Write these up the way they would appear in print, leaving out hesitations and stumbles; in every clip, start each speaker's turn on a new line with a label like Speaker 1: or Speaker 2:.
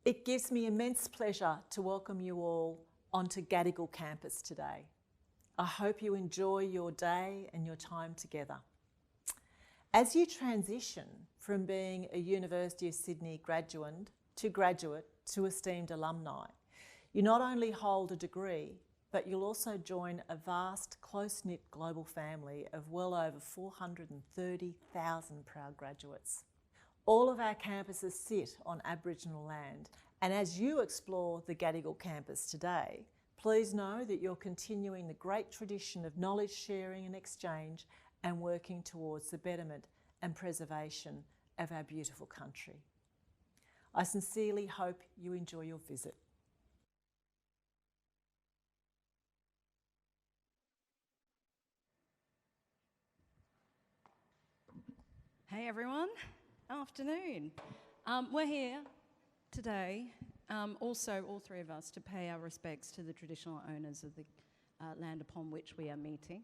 Speaker 1: It gives me immense pleasure to welcome you all onto Gadigal campus today. I hope you enjoy your day and your time together. As you transition from being a University of Sydney graduate to esteemed alumni, you not only hold a degree, but you'll also join a vast, close-knit global family of well over 430,000 proud graduates. All of our campuses sit on Aboriginal land, and as you explore the Gadigal campus today, please know that you're continuing the great tradition of knowledge sharing and exchange and working towards the betterment and preservation of our beautiful country. I sincerely hope you enjoy your visit.
Speaker 2: Hey everyone, afternoon. We're here today, also all three of us, to pay our respects to the traditional owners of the land upon which we are meeting,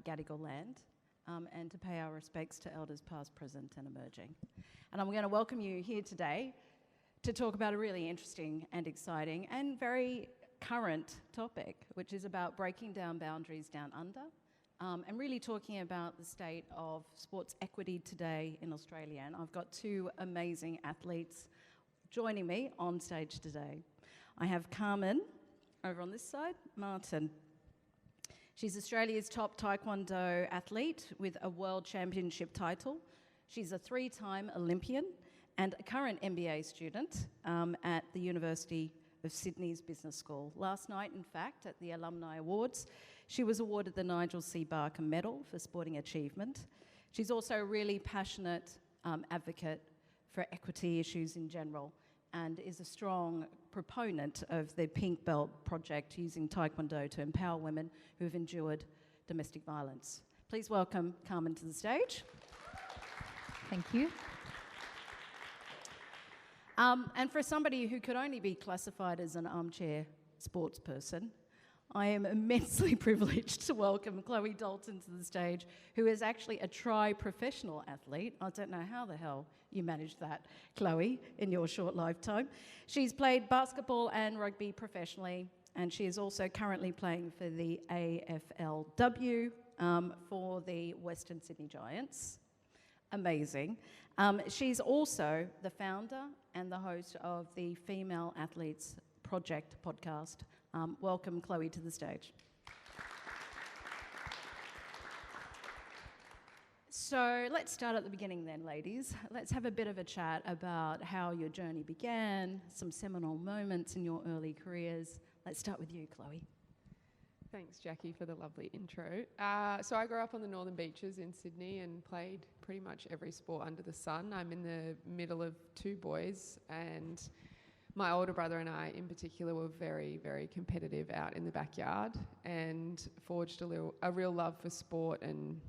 Speaker 2: Gadigal land, and to pay our respects to elders past, present and emerging. And I'm going to welcome you here today to talk about a really interesting and exciting and very current topic, which is about breaking down boundaries down under, and really talking about the state of sports equity today in Australia. And I've got two amazing athletes joining me on stage today. I have Carmen, over on this side, Marton. She's Australia's top Taekwondo athlete with a world championship title. She's a 3-time Olympian and a current MBA student at the University of Sydney's Business School. Last night, in fact, at the Alumni Awards, she was awarded the Nigel C. Barker Medal for sporting achievement. She's also a really passionate advocate for equity issues in general and is a strong proponent of the Pink Belt project using Taekwondo to empower women who have endured domestic violence. Please welcome Carmen to the stage.
Speaker 3: Thank you.
Speaker 2: And for somebody who could only be classified as an armchair sports person, I am immensely privileged to welcome Chloe Dalton to the stage, who is actually a tri-professional athlete. I don't know how the hell you managed that, Chloe, in your short lifetime. She's played basketball and rugby professionally, and she is also currently playing for the AFLW for the Western Sydney Giants. Amazing. She's also the founder and the host of the Female Athletes Project podcast. Welcome, Chloe, to the stage. So let's start at the beginning then, ladies. Let's have a bit of a chat about how your journey began, some seminal moments in your early careers. Let's start with you, Chloe.
Speaker 4: Thanks, Jackie, for the lovely intro. So I grew up on the Northern Beaches in Sydney and played pretty much every sport under the sun. I'm in the middle of 2 boys, and my older brother and I in particular were very, very competitive out in the backyard and forged a real love for sport and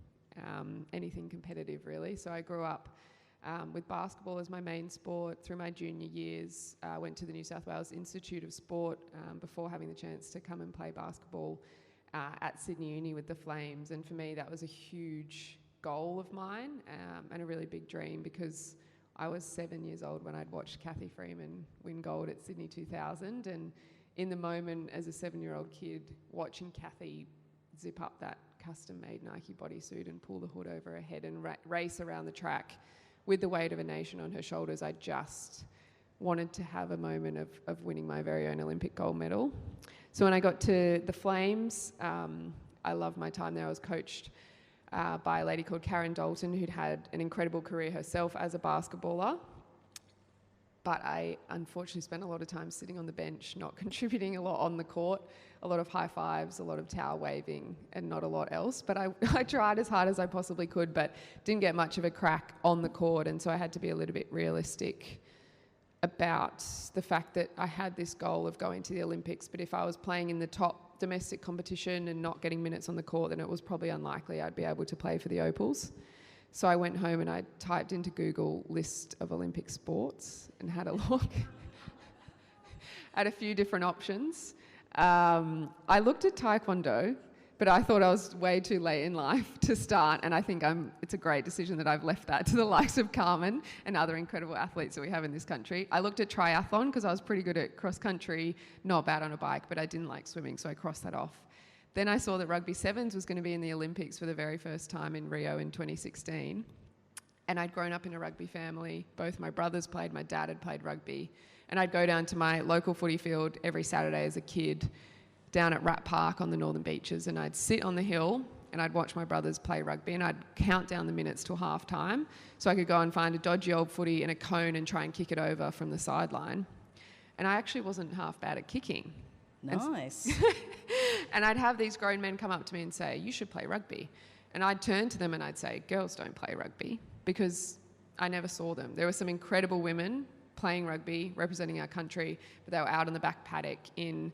Speaker 4: anything competitive, really. So I grew up with basketball as my main sport. Through my junior years, I went to the New South Wales Institute of Sport before having the chance to come and play basketball at Sydney Uni with the Flames. And for me, that was a huge goal of mine and a really big dream, because I was 7 years old when I'd watched Kathy Freeman win gold at Sydney 2000. And in the moment, as a 7-year-old kid, watching Kathy zip up that custom-made Nike bodysuit and pull the hood over her head and race around the track with the weight of a nation on her shoulders, I just wanted to have a moment of winning my very own Olympic gold medal. So when I got to the Flames, I loved my time there. I was coached by a lady called Carmen Dalton, who'd had an incredible career herself as a basketballer. But I unfortunately spent a lot of time sitting on the bench, not contributing a lot on the court, a lot of high fives, a lot of towel waving, and not a lot else. But I tried as hard as I possibly could, but didn't get much of a crack on the court. And so I had to be a little bit realistic about the fact that I had this goal of going to the Olympics. But if I was playing in the top domestic competition and not getting minutes on the court, then it was probably unlikely I'd be able to play for the Opals. So I went home and I typed into Google list of Olympic sports and had a look at a few different options. I looked at Taekwondo But I thought I was way too late in life to start, and I think it's a great decision that I've left that to the likes of Carmen and other incredible athletes that we have in this country. I looked at triathlon because I was pretty good at cross country, not bad on a bike, but I didn't like swimming, so I crossed that off. Then I saw that rugby sevens was going to be in the Olympics for the very first time in Rio in 2016. And I'd grown up in a rugby family. Both my brothers played, my dad had played rugby. And I'd go down to my local footy field every Saturday as a kid, down at Rat Park on the Northern Beaches, and I'd sit on the hill and I'd watch my brothers play rugby, and I'd count down the minutes till half time so I could go and find a dodgy old footy in a cone and try and kick it over from the sideline. And I actually wasn't half bad at kicking.
Speaker 2: Nice.
Speaker 4: And I'd have these grown men come up to me and say, you should play rugby. And I'd turn to them and I'd say, girls don't play rugby, because I never saw them. There were some incredible women playing rugby, representing our country, but they were out in the back paddock in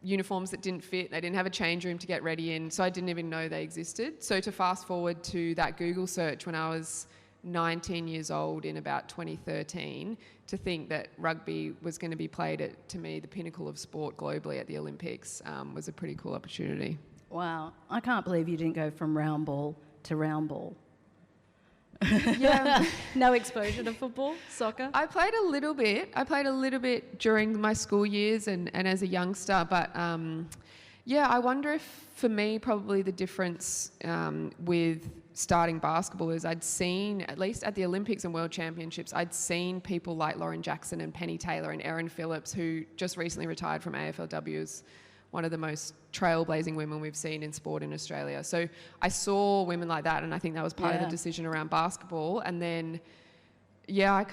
Speaker 4: uniforms that didn't fit. They didn't have a change room to get ready in, so I didn't even know they existed. So to fast forward to that Google search when I was 19 years old in about 2013, to think that rugby was going to be played at, to me, the pinnacle of sport globally at the Olympics was a pretty cool opportunity.
Speaker 2: Wow. I can't believe you didn't go from round ball to round ball.
Speaker 4: Yeah.
Speaker 2: No exposure to football, soccer?
Speaker 4: I played a little bit during my school years and as a youngster, but yeah, I wonder if for me probably the difference with starting basketball is I'd seen, at least at the Olympics and World Championships, I'd seen people like Lauren Jackson and Penny Taylor and Erin Phillips, who just recently retired from AFLW, as one of the most trailblazing women we've seen in sport in Australia. So I saw women like that, and I think that was part of the decision around basketball. And then, yeah, I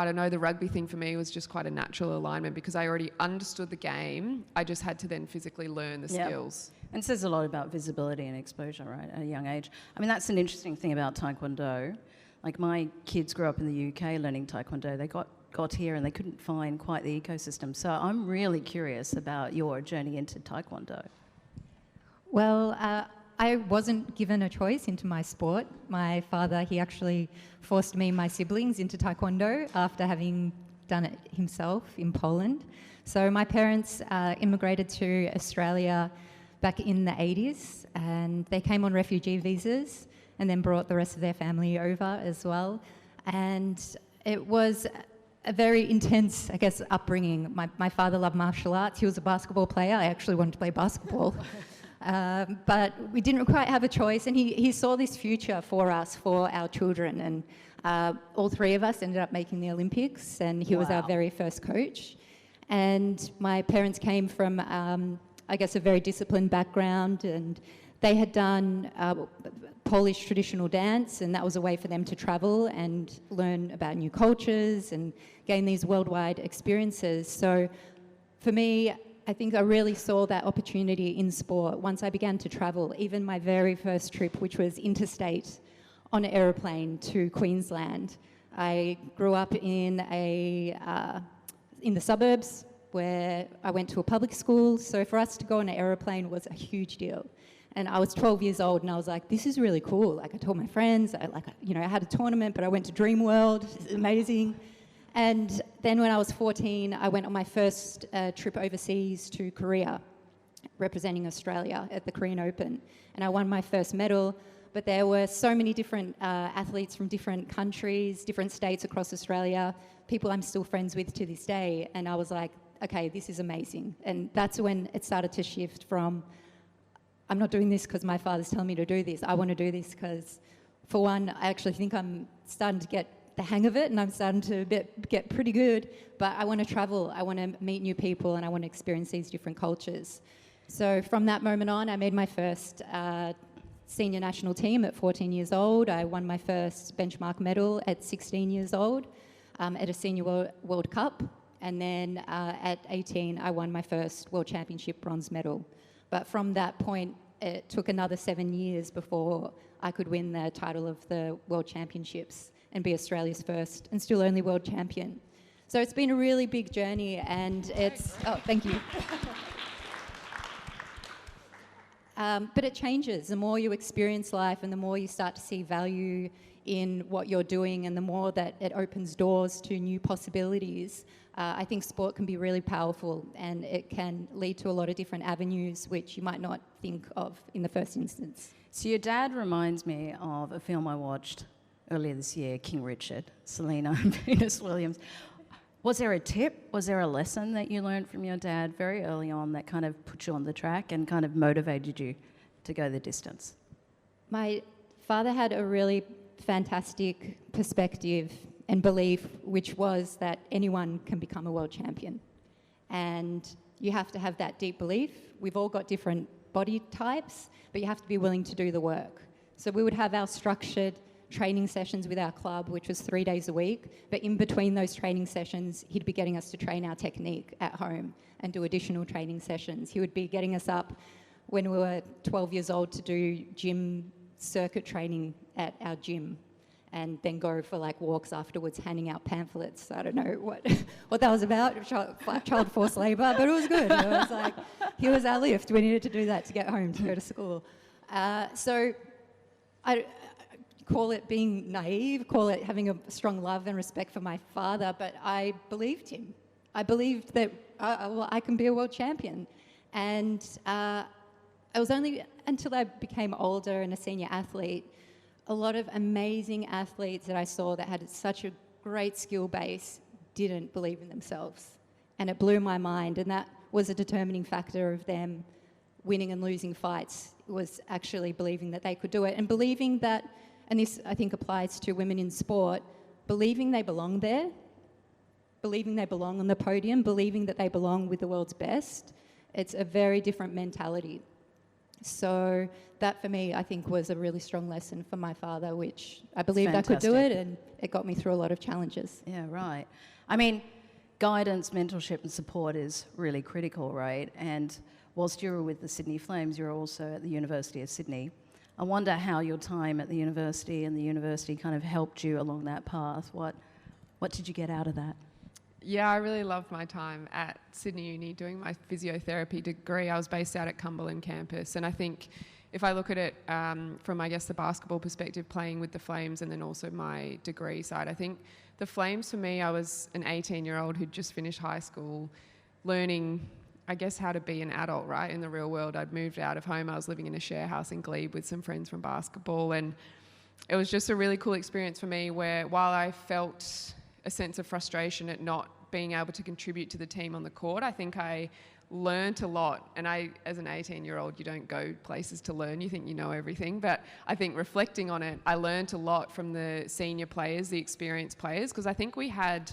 Speaker 4: don't know, the rugby thing for me was just quite a natural alignment because I already understood the game. I just had to then physically learn the skills.
Speaker 2: And it says a lot about visibility and exposure, right, at a young age. I mean, that's an interesting thing about Taekwondo. Like, my kids grew up in the UK learning Taekwondo. They got here and they couldn't find quite the ecosystem. So I'm really curious about your journey into Taekwondo.
Speaker 3: Well, I wasn't given a choice into my sport. My father, he actually forced me and my siblings into Taekwondo after having done it himself in Poland. So my parents immigrated to Australia back in the 80s, and they came on refugee visas and then brought the rest of their family over as well. And it was a very intense, I guess, upbringing. My father loved martial arts. He was a basketball player. I actually wanted to play basketball. But we didn't quite have a choice, and he saw this future for us, for our children. And all three of us ended up making the Olympics, and he was our very first coach. And my parents came from, I guess, a very disciplined background, and they had done Polish traditional dance, and that was a way for them to travel and learn about new cultures and gain these worldwide experiences. So for me, I think I really saw that opportunity in sport once I began to travel. Even my very first trip, which was interstate on an aeroplane to Queensland. I grew up in the suburbs where I went to a public school, so for us to go on an aeroplane was a huge deal. And I was 12 years old, and I was like, this is really cool. Like, I told my friends, I had a tournament, but I went to Dream World. It's amazing. And then when I was 14, I went on my first trip overseas to Korea, representing Australia at the Korean Open. And I won my first medal, but there were so many different athletes from different countries, different states across Australia, people I'm still friends with to this day. And I was like, okay, this is amazing. And that's when it started to shift from, I'm not doing this because my father's telling me to do this. I want to do this because, for one, I actually think I'm starting to get the hang of it, and I'm starting to get pretty good, but I want to travel. I want to meet new people, and I want to experience these different cultures. So from that moment on, I made my first senior national team at 14 years old. I won my first benchmark medal at 16 years old at a senior World Cup. And then at 18, I won my first World Championship bronze medal. But from that point, it took another 7 years before I could win the title of the World Championships and be Australia's first and still only world champion. So it's been a really big journey, and it's... Oh, thank you. but it changes. The more you experience life and the more you start to see value in what you're doing and the more that it opens doors to new possibilities, I think sport can be really powerful, and it can lead to a lot of different avenues which you might not think of in the first instance.
Speaker 2: So your dad reminds me of a film I watched earlier this year, King Richard, Selena and Venus Williams. Was there a tip? Was there a lesson that you learned from your dad very early on that kind of put you on the track and kind of motivated you to go the distance?
Speaker 3: My father had a really fantastic perspective and belief, which was that anyone can become a world champion. And you have to have that deep belief. We've all got different body types, but you have to be willing to do the work. So we would have our structured training sessions with our club, which was 3 days a week. But in between those training sessions, he'd be getting us to train our technique at home and do additional training sessions. He would be getting us up when we were 12 years old to do gym circuit training at our gym, and then go for like walks afterwards, handing out pamphlets. I don't know what that was about, child forced labour, but it was good. It was like, here was our lift. We needed to do that to get home, to go to school. So I call it being naive, call it having a strong love and respect for my father, but I believed him. I believed that I can be a world champion. And it was only until I became older and a senior athlete, a lot of amazing athletes that I saw that had such a great skill base didn't believe in themselves. And it blew my mind. And that was a determining factor of them winning and losing fights, was actually believing that they could do it. And believing that, and this I think applies to women in sport, believing they belong there, believing they belong on the podium, believing that they belong with the world's best. It's a very different mentality. So that for me, I think, was a really strong lesson from my father, which I believed I could do it, and it got me through a lot of challenges.
Speaker 2: Yeah, right. I mean, guidance, mentorship and support is really critical, right? And whilst you were with the Sydney Flames, you were also at the University of Sydney. I wonder how your time at the university and the university kind of helped you along that path. What did you get out of that?
Speaker 4: Yeah, I really loved my time at Sydney Uni doing my physiotherapy degree. I was based out at Cumberland campus, and I think if I look at it from, I guess, the basketball perspective, playing with the Flames, and then also my degree side, I think the Flames for me, I was an 18-year-old who'd just finished high school, learning, I guess, how to be an adult, right, in the real world. I'd moved out of home. I was living in a share house in Glebe with some friends from basketball, and it was just a really cool experience for me where, while I felt a sense of frustration at not being able to contribute to the team on the court, I think I learnt a lot. And as an 18-year-old, you don't go places to learn. You think you know everything. But I think reflecting on it, I learnt a lot from the senior players, the experienced players, because I think we had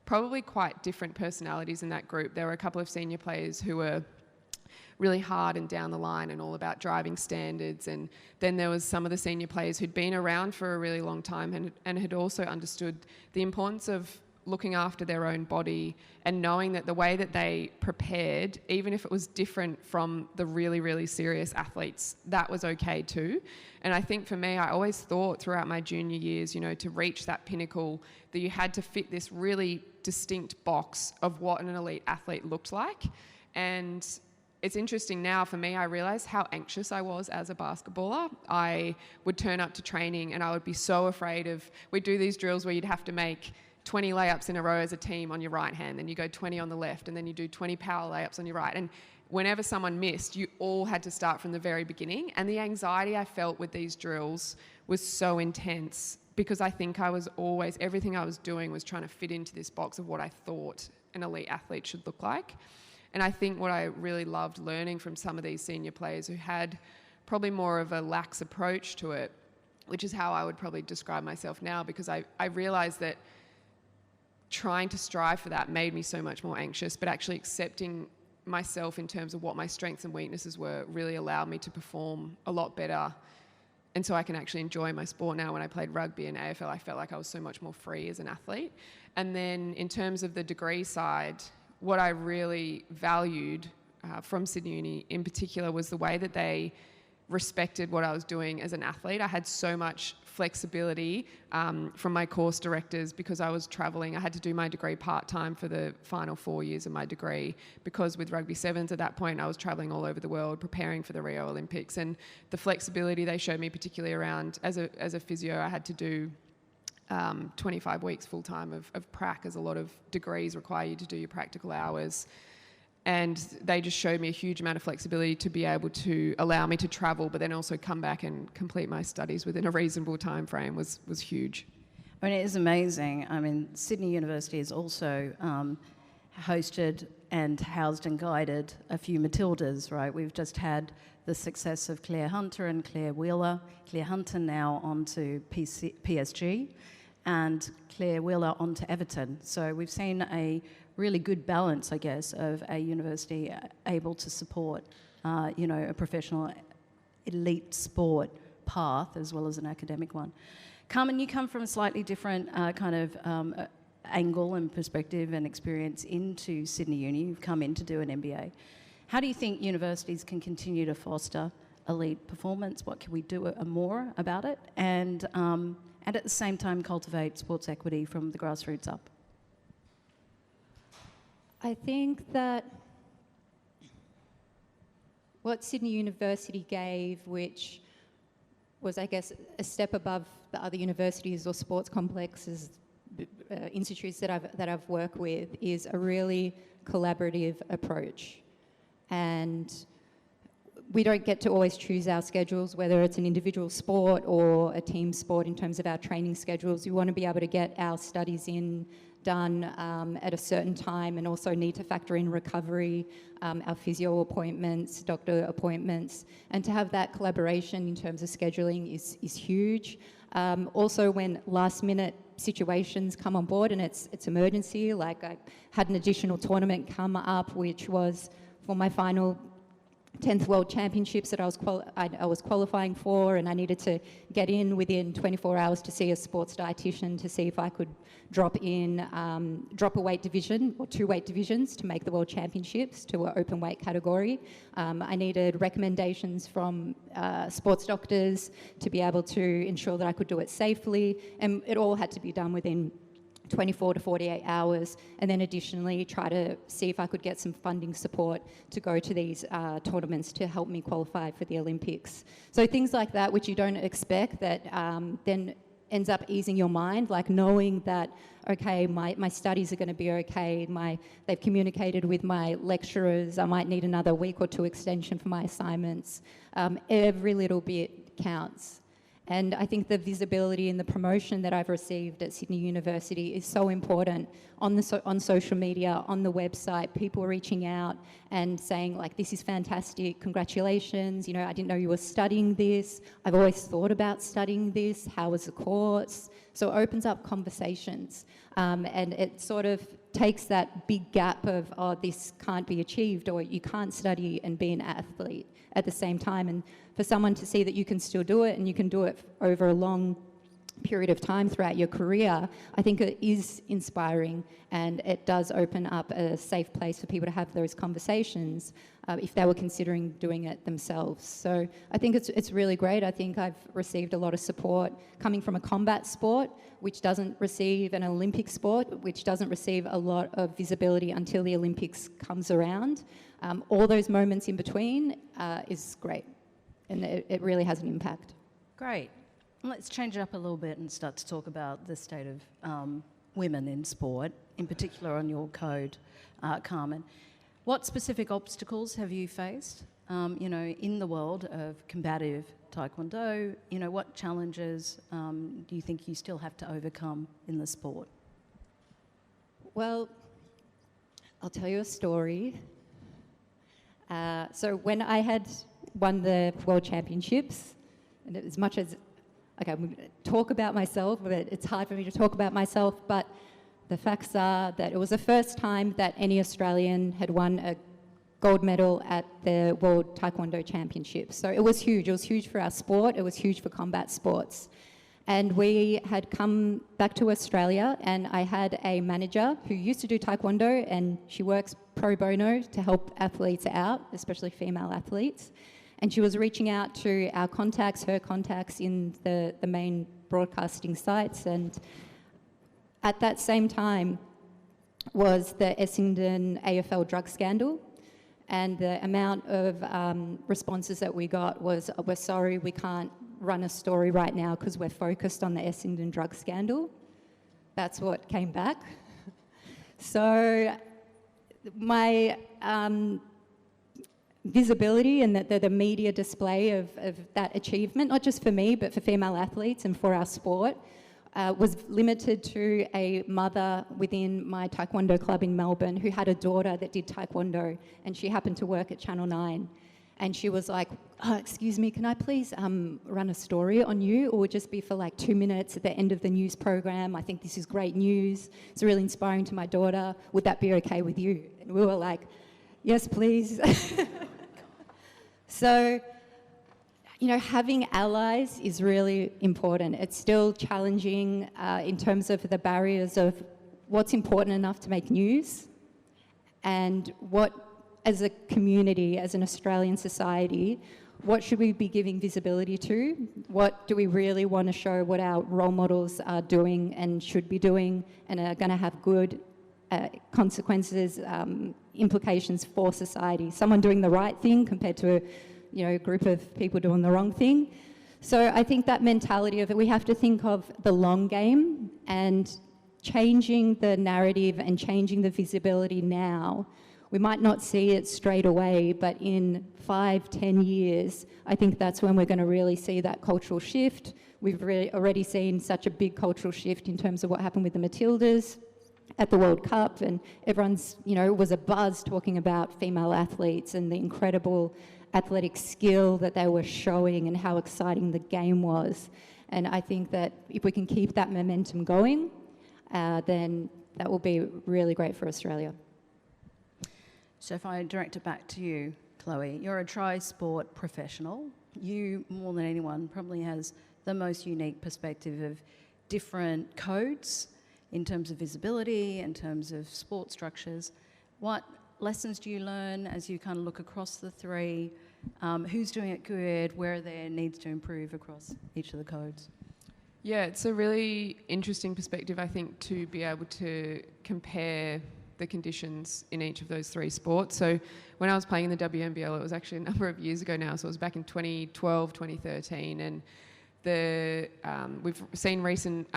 Speaker 4: probably quite different personalities in that group. There were a couple of senior players who were really hard and down the line and all about driving standards, and then there was some of the senior players who'd been around for a really long time and had also understood the importance of looking after their own body and knowing that the way that they prepared, even if it was different from the really, really serious athletes, that was okay too. And I think for me, I always thought throughout my junior years, you know, to reach that pinnacle, that you had to fit this really distinct box of what an elite athlete looked like. And it's interesting now for me, I realise how anxious I was as a basketballer. I would turn up to training and I would be so afraid of, we'd do these drills where you'd have to make 20 layups in a row as a team on your right hand, then you go 20 on the left, and then you do 20 power layups on your right. And whenever someone missed, you all had to start from the very beginning. And the anxiety I felt with these drills was so intense because I think I was always, everything I was doing was trying to fit into this box of what I thought an elite athlete should look like. And I think what I really loved learning from some of these senior players who had probably more of a lax approach to it, which is how I would probably describe myself now, because I realised that trying to strive for that made me so much more anxious, but actually accepting myself in terms of what my strengths and weaknesses were really allowed me to perform a lot better. And so I can actually enjoy my sport now. When I played rugby and AFL, I felt like I was so much more free as an athlete. And then in terms of the degree side, what I really valued from Sydney Uni in particular was the way that they respected what I was doing as an athlete. I had so much flexibility from my course directors because I was travelling. I had to do my degree part-time for the final 4 years of my degree because with rugby sevens at that point I was travelling all over the world preparing for the Rio Olympics, and the flexibility they showed me, particularly around as a physio, I had to do 25 weeks full-time of prac, as a lot of degrees require you to do your practical hours. And they just showed me a huge amount of flexibility to be able to allow me to travel, but then also come back and complete my studies within a reasonable time frame was huge.
Speaker 2: I mean, it is amazing. I mean, Sydney University has also hosted and housed and guided a few Matildas, right? We've just had the success of Claire Hunter and Claire Wheeler. Claire Hunter now on to PSG, and Claire Wheeler on to Everton. So we've seen a really good balance, I guess, of a university able to support, a professional elite sport path as well as an academic one. Carmen, you come from a slightly different angle and perspective and experience into Sydney Uni. You've come in to do an MBA. How do you think universities can continue to foster elite performance? What can we do more about it? And at the same time cultivate sports equity from the grassroots up?
Speaker 3: I think that what Sydney University gave, which was, I guess, a step above the other universities or sports complexes, institutes that I've worked with, is a really collaborative approach. And we don't get to always choose our schedules, whether it's an individual sport or a team sport in terms of our training schedules. We want to be able to get our studies done at a certain time, and also need to factor in recovery, our physio appointments, doctor appointments, and to have that collaboration in terms of scheduling is huge. Also, when last minute situations come on board and it's emergency, like I had an additional tournament come up, which was for my final 10th World Championships that I was qualifying for, and I needed to get in within 24 hours to see a sports dietitian to see if I could drop a weight division or 2 weight divisions to make the World Championships to an open weight category. I needed recommendations from sports doctors to be able to ensure that I could do it safely, and it all had to be done within 24 to 48 hours, and then additionally try to see if I could get some funding support to go to these tournaments to help me qualify for the Olympics. So things like that, which you don't expect, that then ends up easing your mind, like knowing that, okay, my studies are going to be okay, they've communicated with my lecturers, I might need another week or 2 extension for my assignments. Every little bit counts. And I think the visibility and the promotion that I've received at Sydney University is so important on social media, on the website, people reaching out and saying, like, this is fantastic, congratulations, I didn't know you were studying this, I've always thought about studying this, how was the course? So it opens up conversations, and it sort of takes that big gap of, oh, this can't be achieved, or you can't study and be an athlete at the same time. And for someone to see that you can still do it, and you can do it over a long period of time throughout your career, I think it is inspiring, and it does open up a safe place for people to have those conversations if they were considering doing it themselves. So I think it's really great. I think I've received a lot of support coming from a combat sport, which doesn't receive, an Olympic sport, which doesn't receive a lot of visibility until the Olympics comes around. All those moments in between is great, and it really has an impact.
Speaker 2: Great. Let's change it up a little bit and start to talk about the state of women in sport, in particular on your code, Carmen. What specific obstacles have you faced, in the world of combative Taekwondo? What challenges do you think you still have to overcome in the sport?
Speaker 3: Well, I'll tell you a story. So when I had won the World Championships, and as much as, okay, I'm going to talk about myself, but it's hard for me to talk about myself, but the facts are that it was the first time that any Australian had won a gold medal at the World Taekwondo Championships. So it was huge. It was huge for our sport. It was huge for combat sports. And we had come back to Australia, and I had a manager who used to do Taekwondo, and she works pro bono to help athletes out, especially female athletes. And she was reaching out to our contacts, her contacts in the main broadcasting sites. And at that same time was the Essendon AFL drug scandal. And the amount of responses that we got was, we're sorry, we can't run a story right now because we're focused on the Essendon drug scandal. That's what came back. So my visibility and the media display of that achievement, not just for me, but for female athletes and for our sport, was limited to a mother within my Taekwondo club in Melbourne who had a daughter that did Taekwondo, and she happened to work at Channel 9. And she was like, oh, excuse me, can I please run a story on you? Or just be for like 2 minutes at the end of the news program. I think this is great news. It's really inspiring to my daughter. Would that be okay with you? And we were like, yes, please. So, you know, having allies is really important. It's still challenging in terms of the barriers of what's important enough to make news and what, as a community, as an Australian society, what should we be giving visibility to? What do we really want to show what our role models are doing and should be doing and are going to have good consequences, implications for society? Someone doing the right thing compared to a group of people doing the wrong thing. So I think that mentality of it, we have to think of the long game and changing the narrative and changing the visibility now. We might not see it straight away, but in 5-10 years, I think that's when we're going to really see that cultural shift. We've already seen such a big cultural shift in terms of what happened with the Matildas at the World Cup, and everyone's, it was a buzz talking about female athletes and the incredible athletic skill that they were showing and how exciting the game was. And I think that if we can keep that momentum going, then that will be really great for Australia.
Speaker 2: So if I direct it back to you, Chloe, you're a tri-sport professional. You, more than anyone, probably has the most unique perspective of different codes in terms of visibility, in terms of sport structures. What lessons do you learn as you kind of look across the three? Who's doing it good? Where are there needs to improve across each of the codes?
Speaker 4: Yeah, it's a really interesting perspective, I think, to be able to compare the conditions in each of those three sports. So when I was playing in the WNBL, it was actually a number of years ago now, so it was back in 2012, 2013, and we've seen recent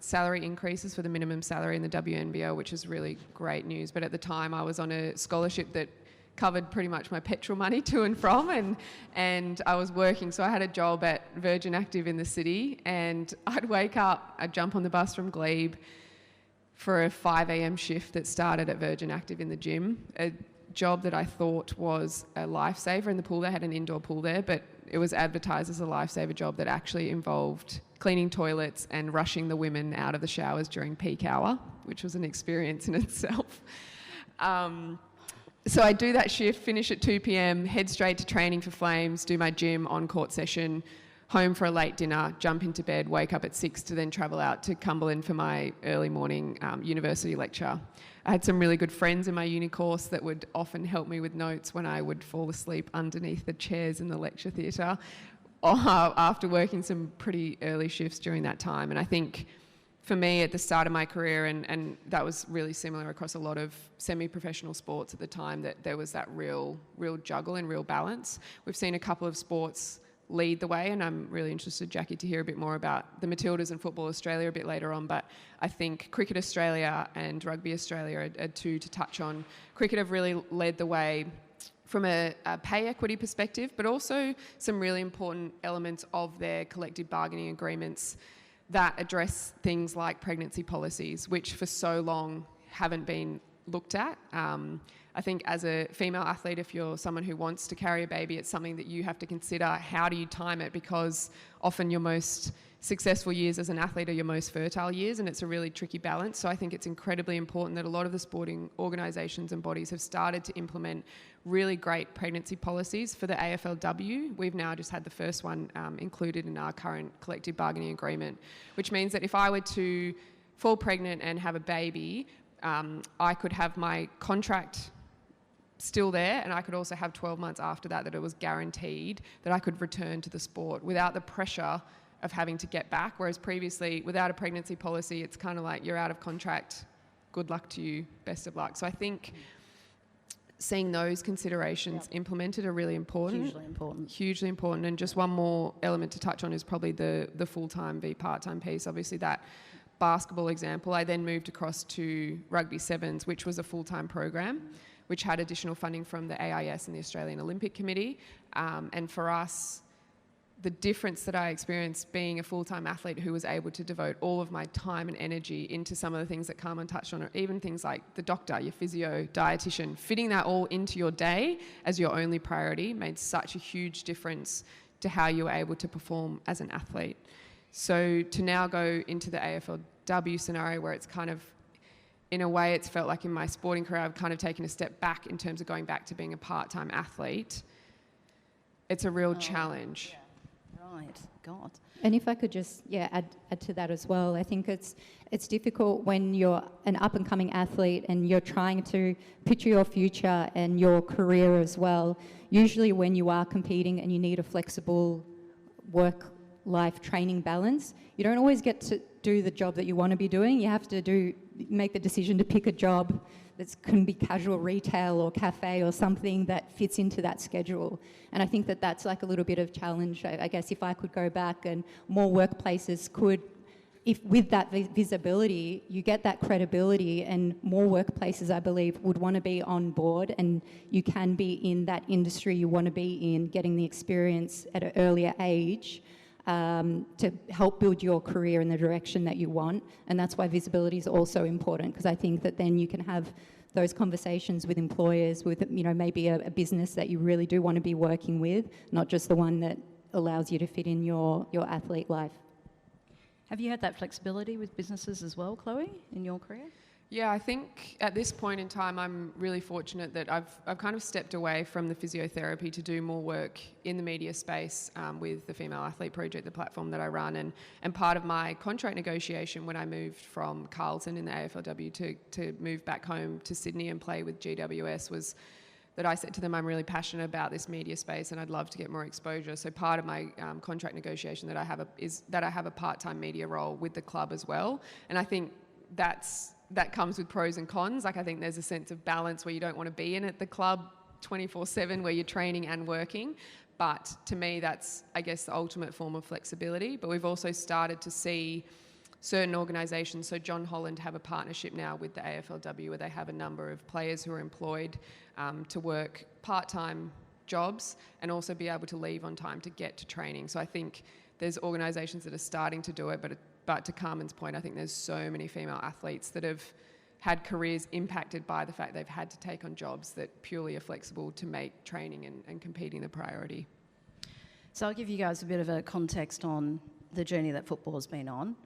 Speaker 4: salary increases for the minimum salary in the WNBL, which is really great news. But at the time, I was on a scholarship that covered pretty much my petrol money to and from, and I was working. So I had a job at Virgin Active in the city, and I'd wake up, I'd jump on the bus from Glebe for a 5 a.m. shift that started at Virgin Active in the gym, a job that I thought was a lifesaver in the pool. They had an indoor pool there, but it was advertised as a lifesaver job that actually involved cleaning toilets and rushing the women out of the showers during peak hour, which was an experience in itself. So I do that shift, finish at 2 p.m, head straight to training for Flames, do my gym on-court session, home for a late dinner, jump into bed, wake up at 6 to then travel out to Cumberland for my early morning university lecture. I had some really good friends in my uni course that would often help me with notes when I would fall asleep underneath the chairs in the lecture theatre after working some pretty early shifts during that time. And I think for me at the start of my career, and that was really similar across a lot of semi-professional sports at the time, that there was that real juggle and real balance. We've seen a couple of sports lead the way, and I'm really interested, Jackie, to hear a bit more about the Matildas and Football Australia a bit later on, but I think Cricket Australia and Rugby Australia are two to touch on. Cricket have really led the way from a pay equity perspective, but also some really important elements of their collective bargaining agreements that address things like pregnancy policies, which for so long haven't been looked at. I think as a female athlete, if you're someone who wants to carry a baby, it's something that you have to consider. How do you time it? Because often your most successful years as an athlete are your most fertile years, and it's a really tricky balance. So I think it's incredibly important that a lot of the sporting organisations and bodies have started to implement really great pregnancy policies. For the AFLW, we've now just had the first one included in our current collective bargaining agreement, which means that if I were to fall pregnant and have a baby, I could have my contract still there, and I could also have 12 months after that it was guaranteed that I could return to the sport without the pressure of having to get back. Whereas previously, without a pregnancy policy, it's kind of like you're out of contract, good luck to you, best of luck. So I think seeing those considerations implemented are really important.
Speaker 2: Hugely important.
Speaker 4: Hugely important. And just one more element to touch on is probably the full-time v part-time piece. Obviously that basketball example, I then moved across to rugby sevens, which was a full-time program, which had additional funding from the AIS and the Australian Olympic Committee. And for us, the difference that I experienced being a full-time athlete who was able to devote all of my time and energy into some of the things that Carmen touched on, or even things like the doctor, your physio, dietitian, fitting that all into your day as your only priority made such a huge difference to how you were able to perform as an athlete. So to now go into the AFLW scenario where it's kind of, in a way, it's felt like in my sporting career, I've kind of taken a step back in terms of going back to being a part-time athlete. It's a real challenge.
Speaker 2: Yeah. Right, God.
Speaker 3: And if I could just add to that as well, I think it's difficult when you're an up-and-coming athlete and you're trying to picture your future and your career as well. Usually when you are competing and you need a flexible work-life training balance, you don't always get to do the job that you want to be doing. You have to make the decision to pick a job that can be casual retail or cafe or something that fits into that schedule. And I think that that's like a little bit of challenge. I guess if I could go back and more workplaces could, if with that visibility, you get that credibility, and more workplaces, I believe, would want to be on board, and you can be in that industry you want to be in, getting the experience at an earlier age to help build your career in the direction that you want. And that's why visibility is also important, because I think that then you can have those conversations with employers, with maybe a business that you really do want to be working with, not just the one that allows you to fit in your athlete life.
Speaker 2: Have you had that flexibility with businesses as well, Chloe, in your career?
Speaker 4: Yeah, I think at this point in time, I'm really fortunate that I've kind of stepped away from the physiotherapy to do more work in the media space with the Female Athlete Project, the platform that I run. And part of my contract negotiation when I moved from Carlton in the AFLW to move back home to Sydney and play with GWS was that I said to them, I'm really passionate about this media space and I'd love to get more exposure. So part of my contract negotiation that I have is that I have a part-time media role with the club as well. And I think that comes with pros and cons. Like I think there's a sense of balance where you don't want to be in at the club 24/7 where you're training and working. But to me, that's, I guess, the ultimate form of flexibility. But we've also started to see certain organisations, so John Holland have a partnership now with the AFLW where they have a number of players who are employed to work part-time jobs and also be able to leave on time to get to training. So I think there's organisations that are starting to do it, but to Carmen's point, I think there's so many female athletes that have had careers impacted by the fact they've had to take on jobs that purely are flexible to make training and competing the priority.
Speaker 2: So I'll give you guys a bit of a context on the journey that football has been on.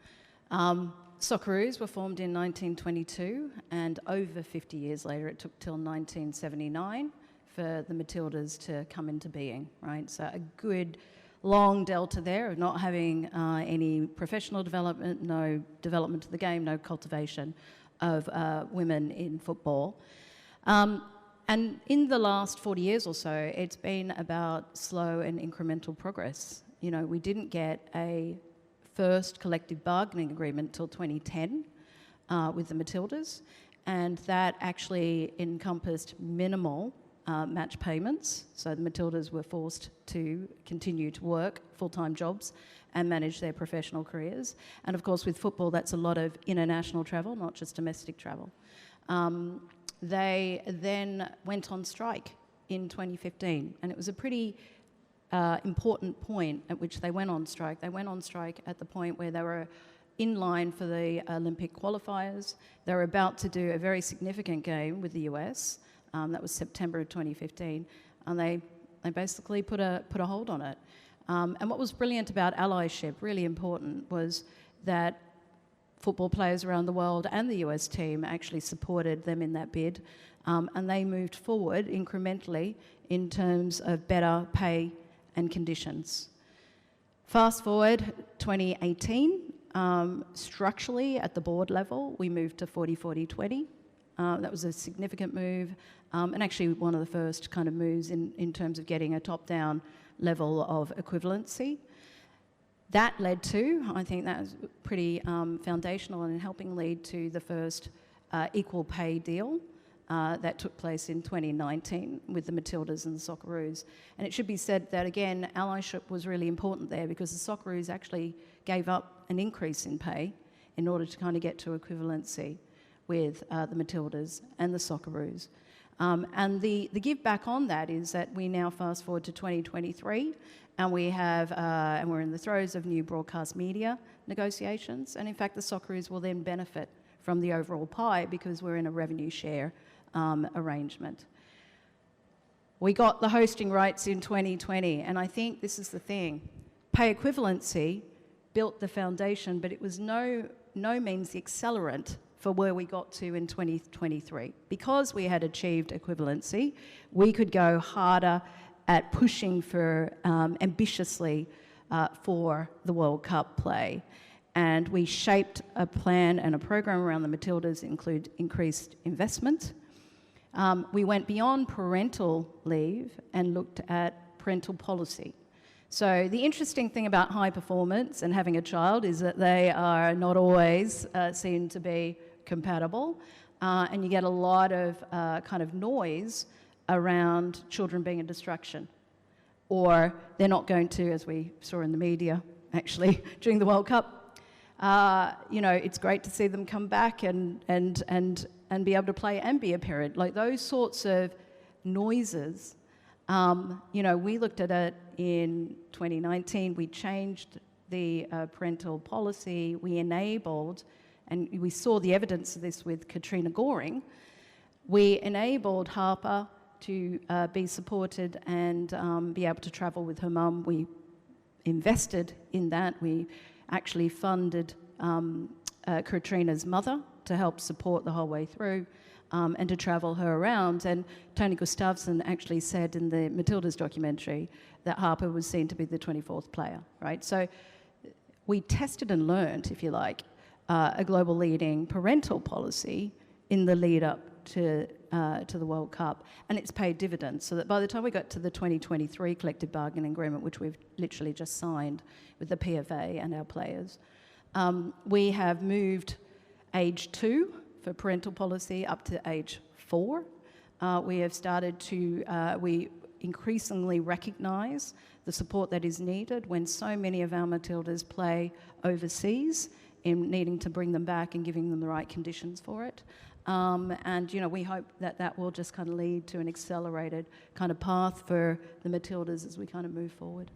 Speaker 2: Socceroos were formed in 1922, and over 50 years later, it took till 1979 for the Matildas to come into being, right? So a good long delta there of not having any professional development, no development of the game, no cultivation of women in football. And in the last 40 years or so, it's been about slow and incremental progress. You know, we didn't get a first collective bargaining agreement till 2010 with the Matildas, and that actually encompassed minimal match payments. So the Matildas were forced to continue to work full-time jobs and manage their professional careers. And of course with football, that's a lot of international travel, not just domestic travel. They then went on strike in 2015, and it was a pretty important point at which they went on strike. They went on strike at the point where they were in line for the Olympic qualifiers. They were about to do a very significant game with the US. That was September of 2015, and they basically put a hold on it. And what was brilliant about allyship, really important, was that football players around the world and the US team actually supported them in that bid, and they moved forward incrementally in terms of better pay and conditions. Fast forward 2018, structurally at the board level, we moved to 40-40-20. That was a significant move, and actually one of the first kind of moves in terms of getting a top-down level of equivalency. That led to, I think that was pretty foundational in helping lead to the first equal pay deal that took place in 2019 with the Matildas and the Socceroos. And it should be said that, again, allyship was really important there because the Socceroos actually gave up an increase in pay in order to kind of get to equivalency with the Matildas and the Socceroos. And the give back on that is that we now fast forward to 2023 and we have, and we're in the throes of new broadcast media negotiations. And in fact, the Socceroos will then benefit from the overall pie because we're in a revenue share arrangement. We got the hosting rights in 2020, and I think this is the thing. Pay equivalency built the foundation, but it was no means the accelerant for where we got to in 2023. Because we had achieved equivalency, we could go harder at pushing for ambitiously for the World Cup play. And we shaped a plan and a program around the Matildas, include increased investment. We went beyond parental leave and looked at parental policy. So the interesting thing about high performance and having a child is that they are not always seen to be compatible, and you get a lot of kind of noise around children being a distraction, or they're not going to, as we saw in the media actually during the World Cup. You know, it's great to see them come back and be able to play and be a parent. Like those sorts of noises, you know, we looked at it in 2019. We changed the parental policy. We enabled, and we saw the evidence of this with Katrina Goring, we enabled Harper to be supported and be able to travel with her mum. We invested in that. We actually funded Katrina's mother to help support the whole way through and to travel her around. And Tony Gustafsson actually said in the Matildas documentary that Harper was seen to be the 24th player, right? So we tested and learned, if you like, a global leading parental policy in the lead up to the World Cup, and it's paid dividends, so that by the time we got to the 2023 collective bargaining agreement, which we've literally just signed with the PFA and our players, we have moved age 2 for parental policy up to age 4. We have started to, we increasingly recognise the support that is needed when so many of our Matildas play overseas, in needing to bring them back and giving them the right conditions for it. And, you know, we hope that that will just kind of lead to an accelerated kind of path for the Matildas as we kind of move forward.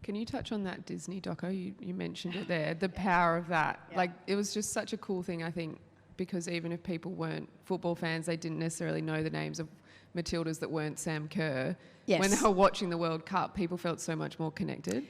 Speaker 4: Can you touch on that Disney doco? You mentioned it there, the power of that. Yeah. Like, it was just such a cool thing, I think, because even if people weren't football fans, they didn't necessarily know the names of Matildas that weren't Sam Kerr.
Speaker 2: Yes.
Speaker 4: When they were watching the World Cup, people felt so much more connected.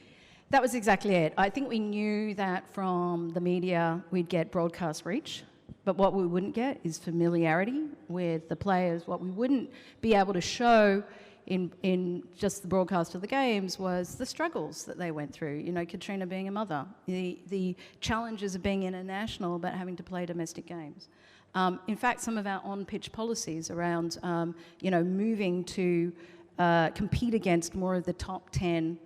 Speaker 2: That was exactly it. I think we knew that from the media we'd get broadcast reach, but what we wouldn't get is familiarity with the players. What we wouldn't be able to show in just the broadcast of the games was the struggles that they went through. You know, Katrina being a mother, the challenges of being international but having to play domestic games. In fact, some of our on-pitch policies around, you know, moving to compete against more of the top 10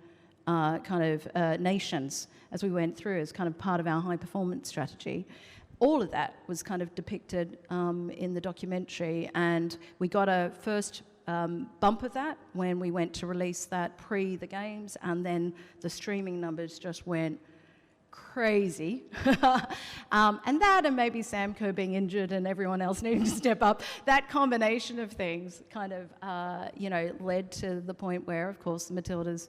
Speaker 2: kind of nations as we went through as kind of part of our high performance strategy. All of that was kind of depicted in the documentary, and we got a first bump of that when we went to release that pre the games, and then the streaming numbers just went crazy. And that, and maybe Sam Kerr being injured and everyone else needing to step up, that combination of things kind of, you know, led to the point where, of course, the Matildas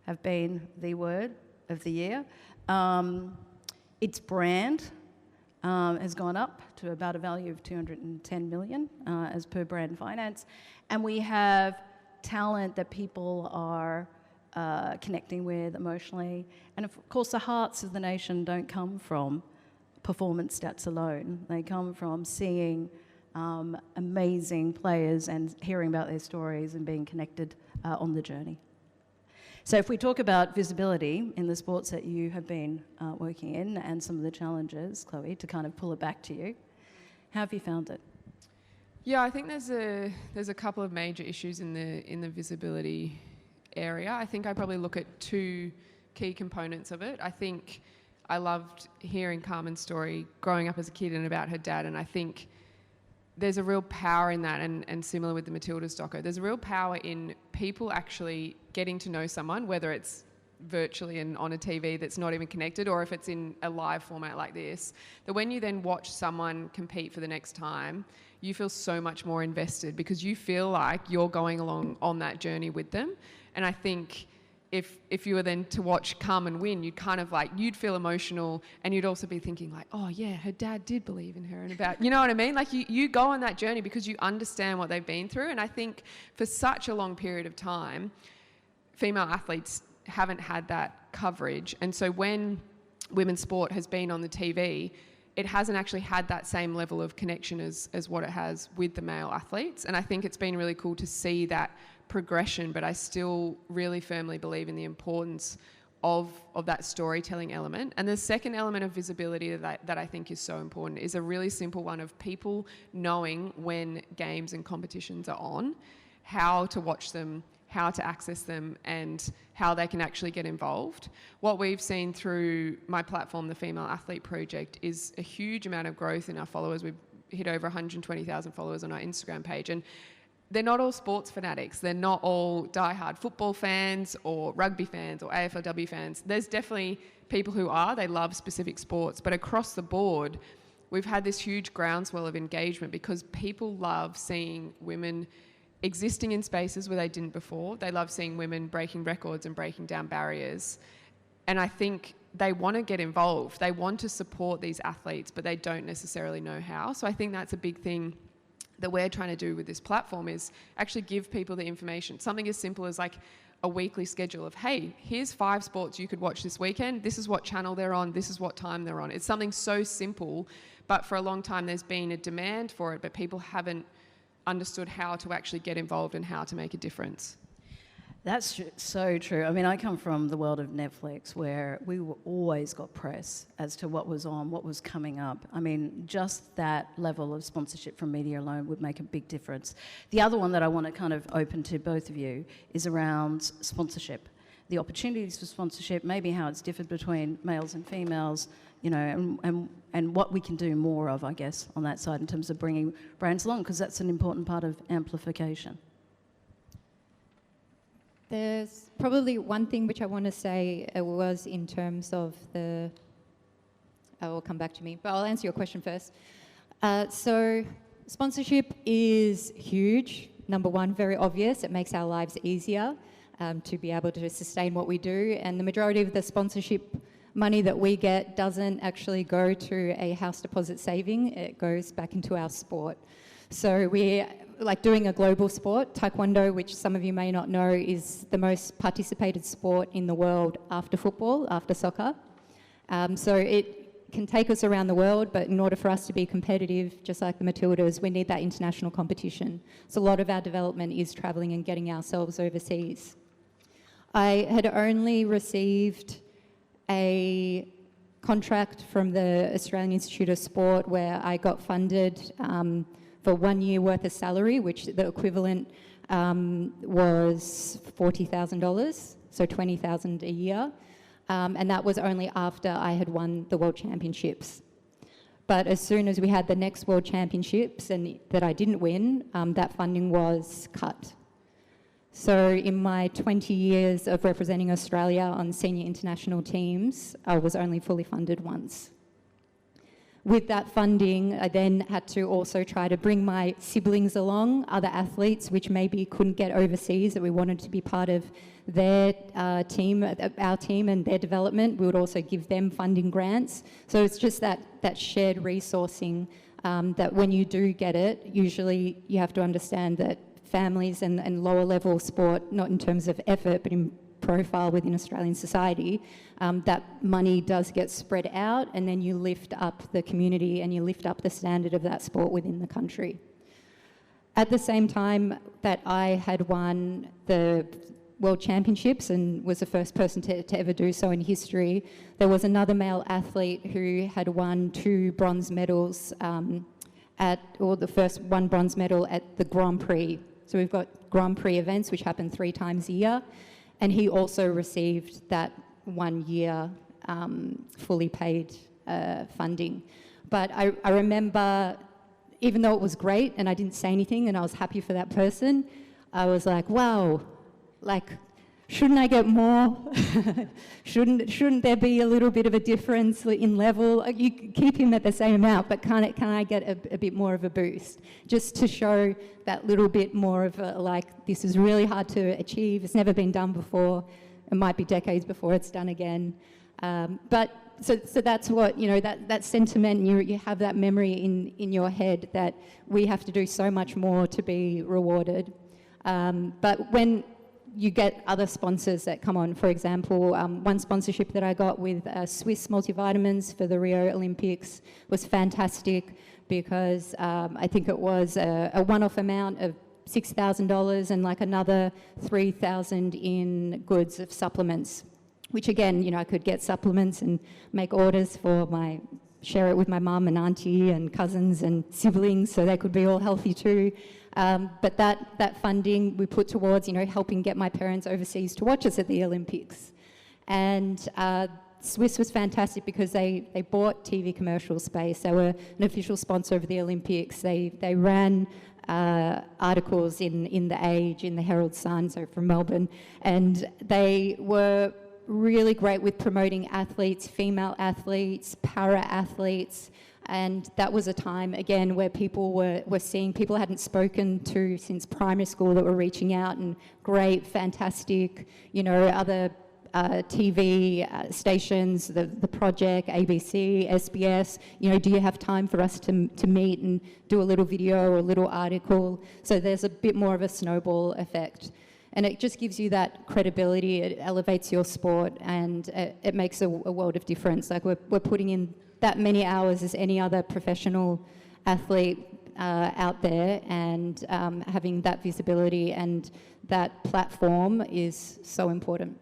Speaker 2: have been the word of the year. Its brand has gone up to about a value of 210 million as per Brand Finance. And we have talent that people are connecting with emotionally. And of course, the hearts of the nation don't come from performance stats alone. They come from seeing amazing players and hearing about their stories and being connected on the journey. So if we talk about visibility in the sports that you have been working in and some of the challenges, Chloe, to kind of pull it back to you, how have you found it?
Speaker 4: Yeah, I think there's a couple of major issues in the visibility area. I think I probably look at two key components of it. I think I loved hearing Carmen's story growing up as a kid and about her dad, and I think there's a real power in that, and similar with the Matilda's doco, there's a real power in people actually getting to know someone, whether it's virtually and on a TV that's not even connected, or if it's in a live format like this, that when you then watch someone compete for the next time, you feel so much more invested because you feel like you're going along on that journey with them. And I think if you were then to watch Carmen win, you'd kind of like, you'd feel emotional, and you'd also be thinking like, oh yeah, her dad did believe in her, and about, you know what I mean? Like you go on that journey because you understand what they've been through. And I think for such a long period of time, female athletes haven't had that coverage. And so when women's sport has been on the TV, it hasn't actually had that same level of connection as what it has with the male athletes. And I think it's been really cool to see that progression, but I still really firmly believe in the importance of that storytelling element. And the second element of visibility that I think is so important is a really simple one of people knowing when games and competitions are on, how to watch them, how to access them, and how they can actually get involved. What we've seen through my platform, the Female Athlete Project, is a huge amount of growth in our followers. We've hit over 120,000 followers on our Instagram page, and they're not all sports fanatics. They're not all diehard football fans or rugby fans or AFLW fans. There's definitely people who are, they love specific sports, but across the board, we've had this huge groundswell of engagement because people love seeing women existing in spaces where they didn't before. They love seeing women breaking records and breaking down barriers. And I think they want to get involved. They want to support these athletes, but they don't necessarily know how. So I think that's a big thing that we're trying to do with this platform, is actually give people the information. Something as simple as like a weekly schedule of, hey, here's 5 sports you could watch this weekend. This is what channel they're on. This is what time they're on. It's something so simple, but for a long time there's been a demand for it, but people haven't understood how to actually get involved and how to make a difference.
Speaker 5: That's so true. I mean, I come from the world of Netflix, where we always got press as to what was on, what was coming up. I mean, just that level of sponsorship from media alone would make a big difference. The other one that I want to kind of open to both of you is around sponsorship. The opportunities for sponsorship, maybe how it's differed between males and females, you know, and what we can do more of, I guess, on that side in terms of bringing brands along, because that's an important part of amplification.
Speaker 3: There's probably one thing which I want to say was in terms of the... Oh, will come back to me, but I'll answer your question first. So sponsorship is huge. Number one, very obvious. It makes our lives easier to be able to sustain what we do. And the majority of the sponsorship money that we get doesn't actually go to a house deposit saving. It goes back into our sport. So we're like doing a global sport. Taekwondo, which some of you may not know, is the most participated sport in the world after football, after soccer. So it can take us around the world, but in order for us to be competitive, just like the Matildas, we need that international competition. So a lot of our development is travelling and getting ourselves overseas. I had only received a contract from the Australian Institute of Sport where I got funded for 1 year worth of salary, which the equivalent was $40,000, so $20,000 a year. And that was only after I had won the World Championships. But as soon as we had the next World Championships and that I didn't win, that funding was cut. So in my 20 years of representing Australia on senior international teams, I was only fully funded once. With that funding, I then had to also try to bring my siblings along, other athletes which maybe couldn't get overseas, that we wanted to be part of their team, our team and their development. We would also give them funding grants. So it's just that shared resourcing that when you do get it, usually you have to understand that families and lower level sport, not in terms of effort, but in profile within Australian society, that money does get spread out, and then you lift up the community and you lift up the standard of that sport within the country. At the same time that I had won the World Championships and was the first person to ever do so in history, there was another male athlete who had won 2 bronze medals or the first one bronze medal at the Grand Prix. So we've got Grand Prix events, which happen 3 times a year. And he also received that 1 year fully paid funding. But I remember, even though it was great and I didn't say anything and I was happy for that person, I was like, wow, like, shouldn't I get more? shouldn't there be a little bit of a difference in level? You keep him at the same amount, but can I get a bit more of a boost? Just to show that little bit more of a, like, this is really hard to achieve. It's never been done before. It might be decades before it's done again. But so that's what, you know, that sentiment, you have that memory in your head that we have to do so much more to be rewarded. But when you get other sponsors that come on, for example, one sponsorship that I got with Swiss multivitamins for the Rio Olympics was fantastic because I think it was a one-off amount of $6,000 and like another $3,000 in goods of supplements, which again, you know, I could get supplements and make orders for share it with my mum and auntie and cousins and siblings so they could be all healthy too. But that funding we put towards, you know, helping get my parents overseas to watch us at the Olympics. And Swiss was fantastic because they bought TV commercial space. They were an official sponsor of the Olympics. They ran articles in The Age, in the Herald Sun, so from Melbourne, and they were really great with promoting athletes, female athletes, para-athletes. And that was a time, again, where people were seeing people hadn't spoken to since primary school that were reaching out, and great, fantastic, you know, other TV stations, the Project, ABC, SBS, you know, do you have time for us to meet and do a little video or a little article? So there's a bit more of a snowball effect. And it just gives you that credibility, it elevates your sport, and it makes a world of difference. Like we're putting in that many hours as any other professional athlete out there, and having that visibility and that platform is so important.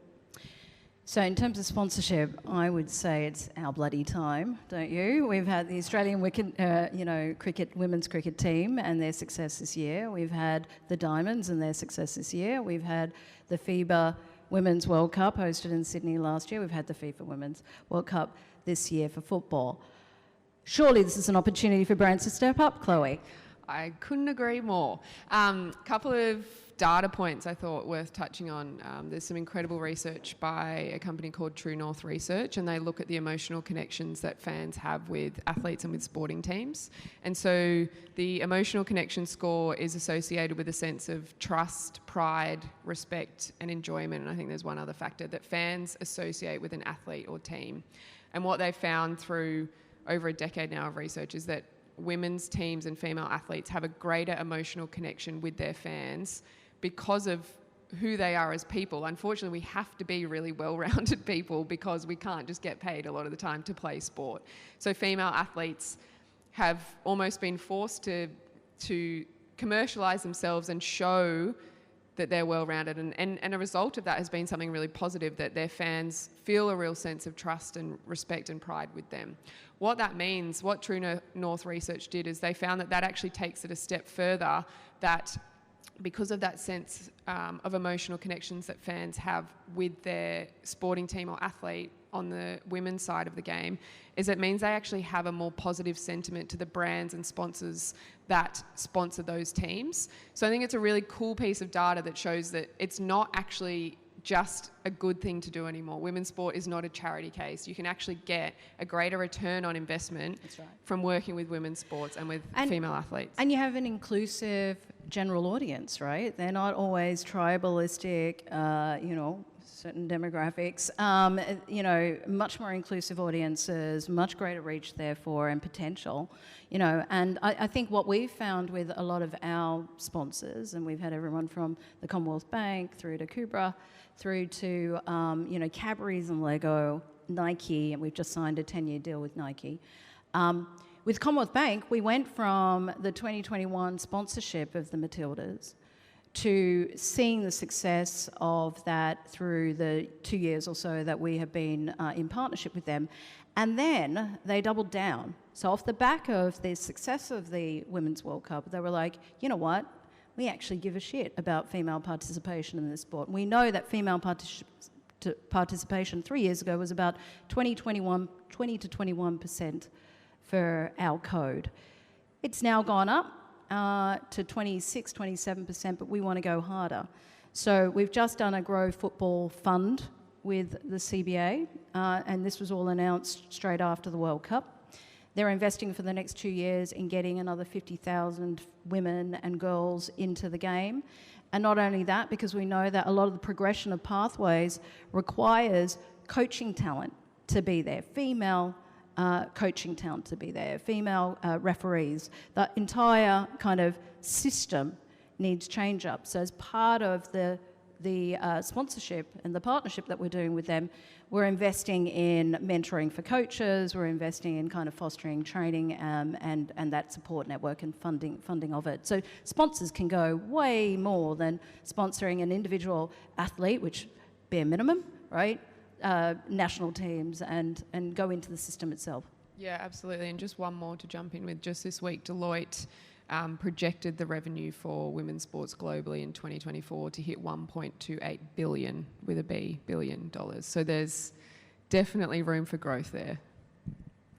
Speaker 5: So in terms of sponsorship, I would say it's our bloody time, don't you? We've had the Australian women's cricket team and their success this year. We've had the Diamonds and their success this year. We've had the FIBA Women's World Cup hosted in Sydney last year. We've had the FIFA Women's World Cup this year for football. Surely this is an opportunity for brands to step up, Chloe.
Speaker 4: I couldn't agree more. Couple of data points I thought worth touching on. There's some incredible research by a company called True North Research, and they look at the emotional connections that fans have with athletes and with sporting teams. And so the emotional connection score is associated with a sense of trust, pride, respect, and enjoyment. And I think there's one other factor that fans associate with an athlete or team. And what they've found through over a decade now of research is that women's teams and female athletes have a greater emotional connection with their fans because of who they are as people. Unfortunately, we have to be really well-rounded people because we can't just get paid a lot of the time to play sport. So female athletes have almost been forced to commercialise themselves and show that they're well-rounded, and a result of that has been something really positive, that their fans feel a real sense of trust and respect and pride with them. What that means, what True North Research did, is they found that actually takes it a step further, that because of that sense of emotional connections that fans have with their sporting team or athlete on the women's side of the game, is it means they actually have a more positive sentiment to the brands and sponsors that sponsor those teams. So I think it's a really cool piece of data that shows that it's not actually just a good thing to do anymore. Women's sport is not a charity case. You can actually get a greater return on investment from working with women's sports and with female athletes. And
Speaker 5: you have an inclusive general audience, right? They're not always tribalistic, certain demographics, much more inclusive audiences, much greater reach therefore and potential, and I think what we've found with a lot of our sponsors, and we've had everyone from the Commonwealth Bank through to Kubra, through to, Cadbury's and Lego, Nike, and we've just signed a 10-year deal with Nike. With Commonwealth Bank, we went from the 2021 sponsorship of the Matildas to seeing the success of that through the 2 years or so that we have been in partnership with them. And then they doubled down. So off the back of the success of the Women's World Cup, they were like, you know what? We actually give a shit about female participation in this sport. We know that female participation 3 years ago was about 20 to 21% for our code. It's now gone up to 26, 27%, but we want to go harder. So we've just done a Grow Football Fund with the CBA, and this was all announced straight after the World Cup. They're investing for the next 2 years in getting another 50,000 women and girls into the game. And not only that, because we know that a lot of the progression of pathways requires coaching talent to be there, female coaching talent to be there, female referees. The entire kind of system needs change up. So as part of the sponsorship and the partnership that we're doing with them, we're investing in mentoring for coaches, we're investing in kind of fostering training and that support network and funding of it. So sponsors can go way more than sponsoring an individual athlete, which bare minimum, right? National teams and go into the system itself.
Speaker 4: Yeah, absolutely. And just one more to jump in with. Just this week, Deloitte projected the revenue for women's sports globally in 2024 to hit $1.28 billion with a B, billion dollars. So there's definitely room for growth there.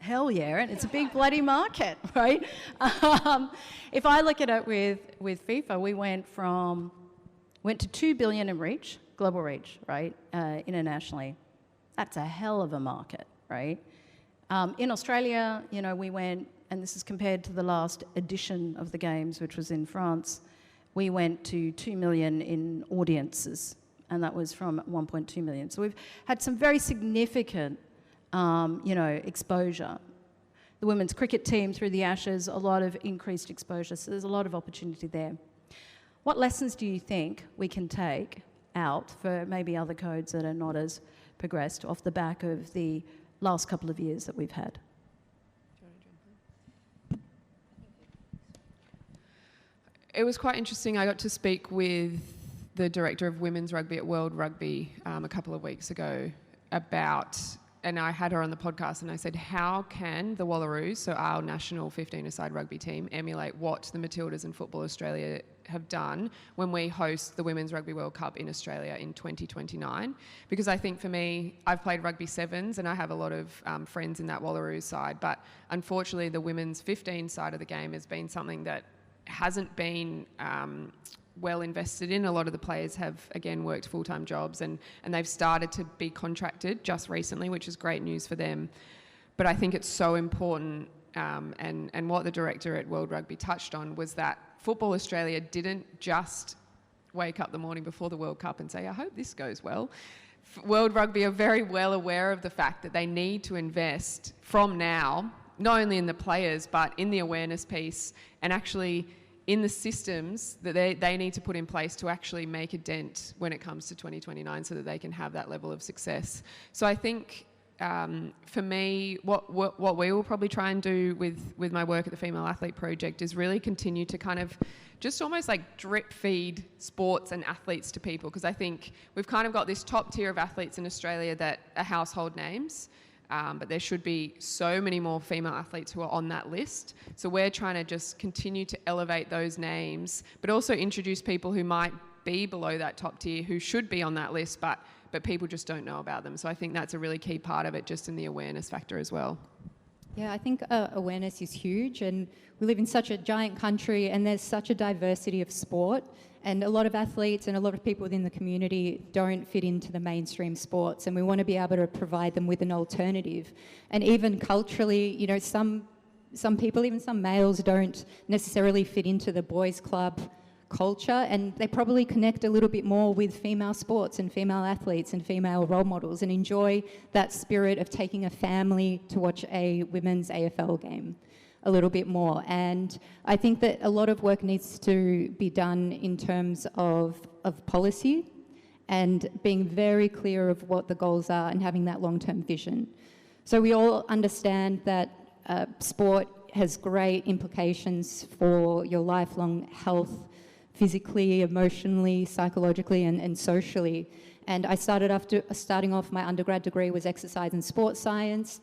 Speaker 5: Hell yeah, and it's a big bloody market, right? If I look at it with FIFA, we went to 2 billion in reach, global reach, right, internationally. That's a hell of a market, right? In Australia, you know, we went, and this is compared to the last edition of the Games, which was in France, we went to 2 million in audiences, and that was from 1.2 million. So we've had some very significant, exposure. The women's cricket team through the Ashes, a lot of increased exposure, so there's a lot of opportunity there. What lessons do you think we can take out for maybe other codes that are not as progressed off the back of the last couple of years that we've had?
Speaker 4: It was quite interesting. I got to speak with the director of women's rugby at World Rugby a couple of weeks ago about, and I had her on the podcast, and I said, how can the Wallaroos, so our national 15-a-side rugby team, emulate what the Matildas and Football Australia have done when we host the Women's Rugby World Cup in Australia in 2029? Because I think for me, I've played rugby sevens and I have a lot of friends in that Wallaroos side, but unfortunately the women's 15 side of the game has been something that hasn't been well invested in. A lot of the players have, again, worked full-time jobs and they've started to be contracted just recently, which is great news for them. But I think it's so important, and what the director at World Rugby touched on was that Football Australia didn't just wake up the morning before the World Cup and say, I hope this goes well. World Rugby are very well aware of the fact that they need to invest from now, not only in the players, but in the awareness piece and actually in the systems that they need to put in place to actually make a dent when it comes to 2029 so that they can have that level of success. So I think for me, what we will probably try and do with my work at the Female Athlete Project is really continue to kind of just almost like drip feed sports and athletes to people, because I think we've kind of got this top tier of athletes in Australia that are household names. But there should be so many more female athletes who are on that list. So we're trying to just continue to elevate those names, but also introduce people who might be below that top tier who should be on that list, but people just don't know about them. So I think that's a really key part of it, just in the awareness factor as well.
Speaker 3: Yeah, I think awareness is huge, and we live in such a giant country and there's such a diversity of sport, and a lot of athletes and a lot of people within the community don't fit into the mainstream sports, and we want to be able to provide them with an alternative. And even culturally, you know, some people, even some males, don't necessarily fit into the boys' club culture, and they probably connect a little bit more with female sports and female athletes and female role models and enjoy that spirit of taking a family to watch a women's AFL game a little bit more. And I think that a lot of work needs to be done in terms of policy and being very clear of what the goals are and having that long-term vision. So we all understand that sport has great implications for your lifelong health, physically, emotionally, psychologically, and socially. And I starting off, my undergrad degree was exercise and sports science.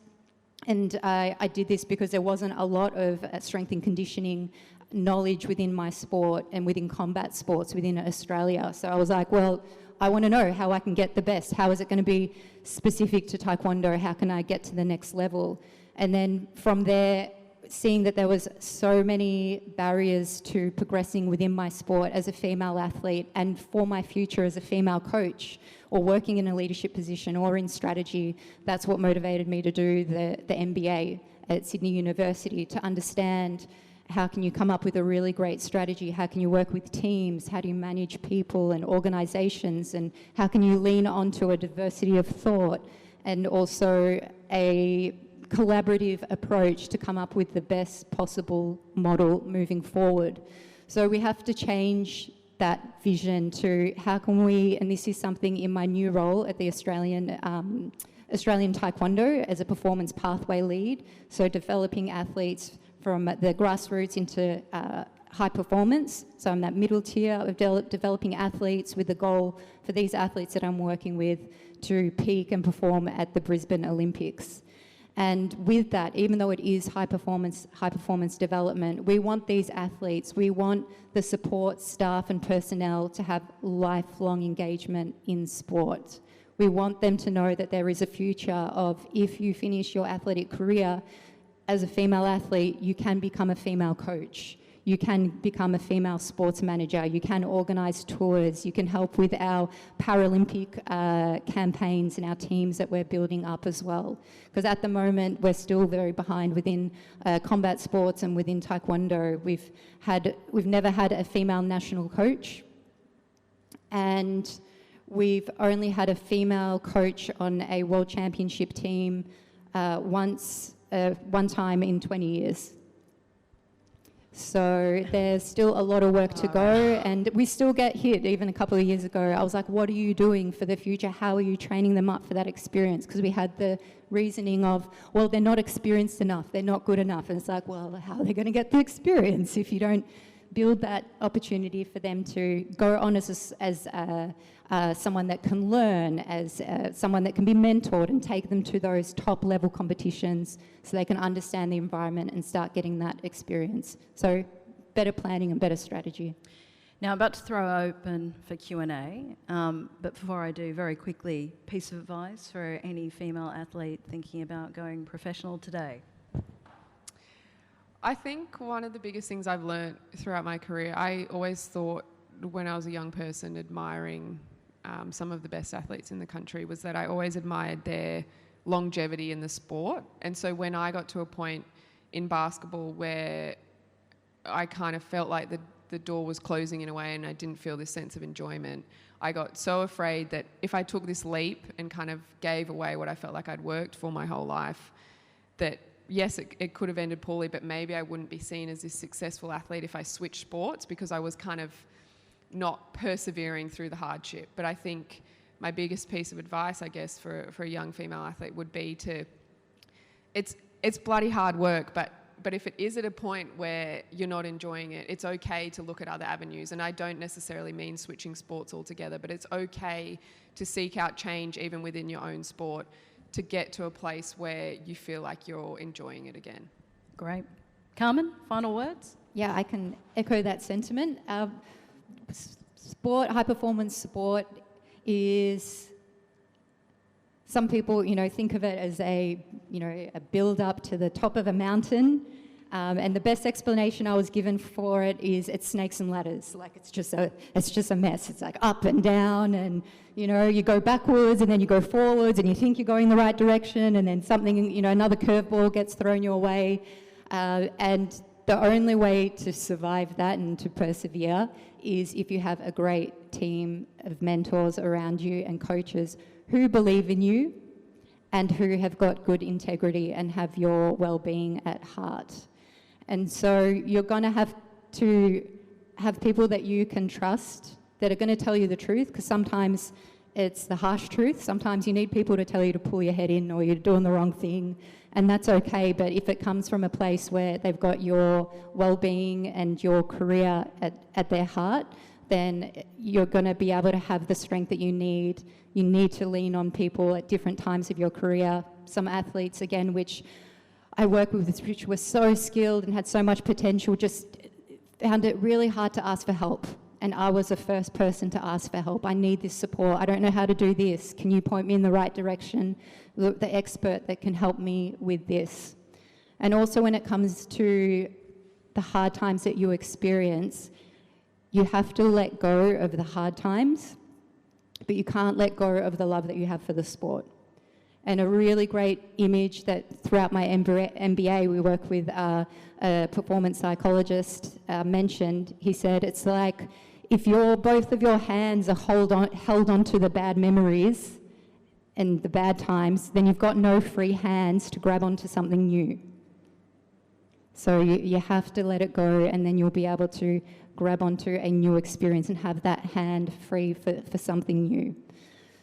Speaker 3: And I did this because there wasn't a lot of strength and conditioning knowledge within my sport and within combat sports within Australia. So I was like, well, I want to know how I can get the best. How is it going to be specific to Taekwondo? How can I get to the next level? And then from there, seeing that there was so many barriers to progressing within my sport as a female athlete and for my future as a female coach or working in a leadership position or in strategy, that's what motivated me to do the MBA at Sydney University, to understand how can you come up with a really great strategy, how can you work with teams, how do you manage people and organisations, and how can you lean onto a diversity of thought and also a collaborative approach to come up with the best possible model moving forward. So we have to change that vision to how can we, and this is something in my new role at the Australian Taekwondo as a performance pathway lead, so developing athletes from the grassroots into high performance. So I'm that middle tier of developing athletes with the goal for these athletes that I'm working with to peak and perform at the Brisbane Olympics. And with that, even though it is high performance development, we want these athletes, we want the support staff and personnel to have lifelong engagement in sport. We want them to know that there is a future of, if you finish your athletic career as a female athlete, you can become a female coach. You can become a female sports manager. You can organise tours. You can help with our Paralympic campaigns and our teams that we're building up as well. Because at the moment, we're still very behind within combat sports and within Taekwondo. We've never had a female national coach, and we've only had a female coach on a world championship team one time in 20 years. So there's still a lot of work to go, and we still get hit. Even a couple of years ago, I was like, what are you doing for the future? How are you training them up for that experience? Because we had the reasoning of, well, they're not experienced enough, they're not good enough. And it's like, well, how are they going to get the experience if you don't build that opportunity for them to go on as someone that can learn, as someone that can be mentored, and take them to those top level competitions so they can understand the environment and start getting that experience. So better planning and better strategy.
Speaker 5: Now, I'm about to throw open for Q&A, but before I do, very quickly, piece of advice for any female athlete thinking about going professional today.
Speaker 4: I think one of the biggest things I've learned throughout my career, I always thought when I was a young person admiring some of the best athletes in the country, was that I always admired their longevity in the sport. And so when I got to a point in basketball where I kind of felt like the door was closing in a way and I didn't feel this sense of enjoyment, I got so afraid that if I took this leap and kind of gave away what I felt like I'd worked for my whole life, that yes, it could have ended poorly, but maybe I wouldn't be seen as this successful athlete if I switched sports, because I was kind of not persevering through the hardship. But I think my biggest piece of advice, I guess, for a young female athlete would be to, it's bloody hard work, but if it is at a point where you're not enjoying it, it's okay to look at other avenues. And I don't necessarily mean switching sports altogether, but it's okay to seek out change even within your own sport, to get to a place where you feel like you're enjoying it again.
Speaker 5: Great. Carmen, final words?
Speaker 3: Yeah, I can echo that sentiment. Sport, high performance sport is, some people, think of it as a build up to the top of a mountain. And the best explanation I was given for it is it's snakes and ladders. Like it's just a mess. It's like up and down, and you go backwards and then you go forwards, and you think you're going the right direction, and then something, another curveball gets thrown your way. And the only way to survive that and to persevere is if you have a great team of mentors around you and coaches who believe in you and who have got good integrity and have your well-being at heart. And so you're going to have people that you can trust that are going to tell you the truth, because sometimes it's the harsh truth. Sometimes you need people to tell you to pull your head in or you're doing the wrong thing, and that's okay. But if it comes from a place where they've got your well-being and your career at their heart, then you're going to be able to have the strength that you need. You need to lean on people at different times of your career. Some athletes, again, which I worked with, which were so skilled and had so much potential, just found it really hard to ask for help. And I was the first person to ask for help. I need this support. I don't know how to do this. Can you point me in the right direction? The expert that can help me with this. And also when it comes to the hard times that you experience, you have to let go of the hard times, but you can't let go of the love that you have for the sport. And a really great image that throughout my MBA we work with a performance psychologist mentioned, he said, it's like if both of your hands are held on to the bad memories and the bad times, then you've got no free hands to grab onto something new. So you have to let it go, and then you'll be able to grab onto a new experience and have that hand free for something new.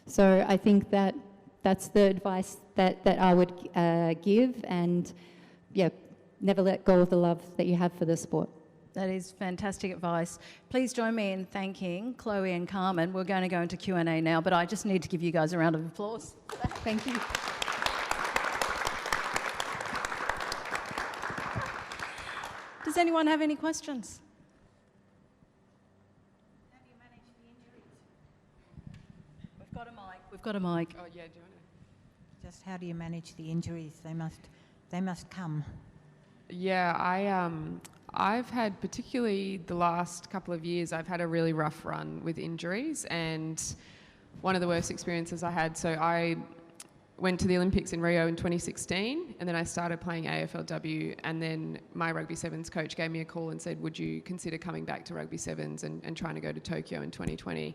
Speaker 3: So I think that's the advice that I would give, and yeah, never let go of the love that you have for the sport.
Speaker 5: That is fantastic advice. Please join me in thanking Chloe and Carmen. We're going to go into Q&A now, but I just need to give you guys a round of applause.
Speaker 3: Thank you.
Speaker 2: Does anyone have any questions?
Speaker 6: How do you manage the injuries?
Speaker 5: We've got a mic. We've got a mic.
Speaker 4: Oh, yeah, do you want
Speaker 6: Just how do you manage the injuries? They must come.
Speaker 4: to? Yeah, I've had, particularly the last couple of years, I've had a really rough run with injuries, and one of the worst experiences I had, so I went to the Olympics in Rio in 2016, and then I started playing AFLW, and then my rugby sevens coach gave me a call and said, would you consider coming back to rugby sevens and trying to go to Tokyo in 2020?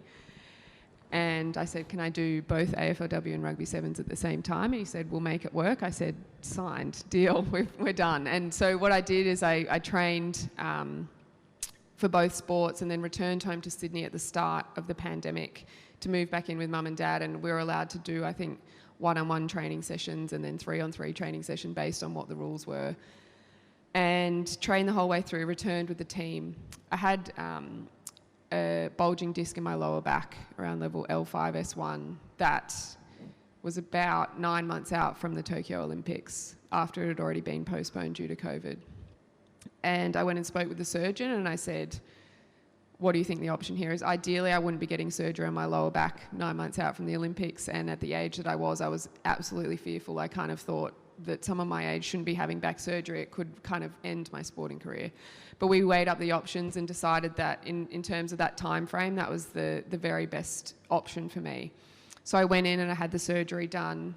Speaker 4: And I said, can I do both AFLW and rugby sevens at the same time? And he said, we'll make it work. I said, signed, deal, we're done. And so what I did is I trained for both sports, and then returned home to Sydney at the start of the pandemic to move back in with mum and dad, and we were allowed to do, I think, one-on-one training sessions and then 3-on-3 training session based on what the rules were, and trained the whole way through, returned with the team. I had a bulging disc in my lower back around level L5, S1 that was about 9 months out from the Tokyo Olympics after it had already been postponed due to COVID. And I went and spoke with the surgeon, and I said, what do you think the option here is? Ideally, I wouldn't be getting surgery on my lower back 9 months out from the Olympics, and at the age that I was absolutely fearful. I kind of thought that someone my age shouldn't be having back surgery. It could kind of end my sporting career. But we weighed up the options and decided that in terms of that time frame, that was the very best option for me. So I went in and I had the surgery done.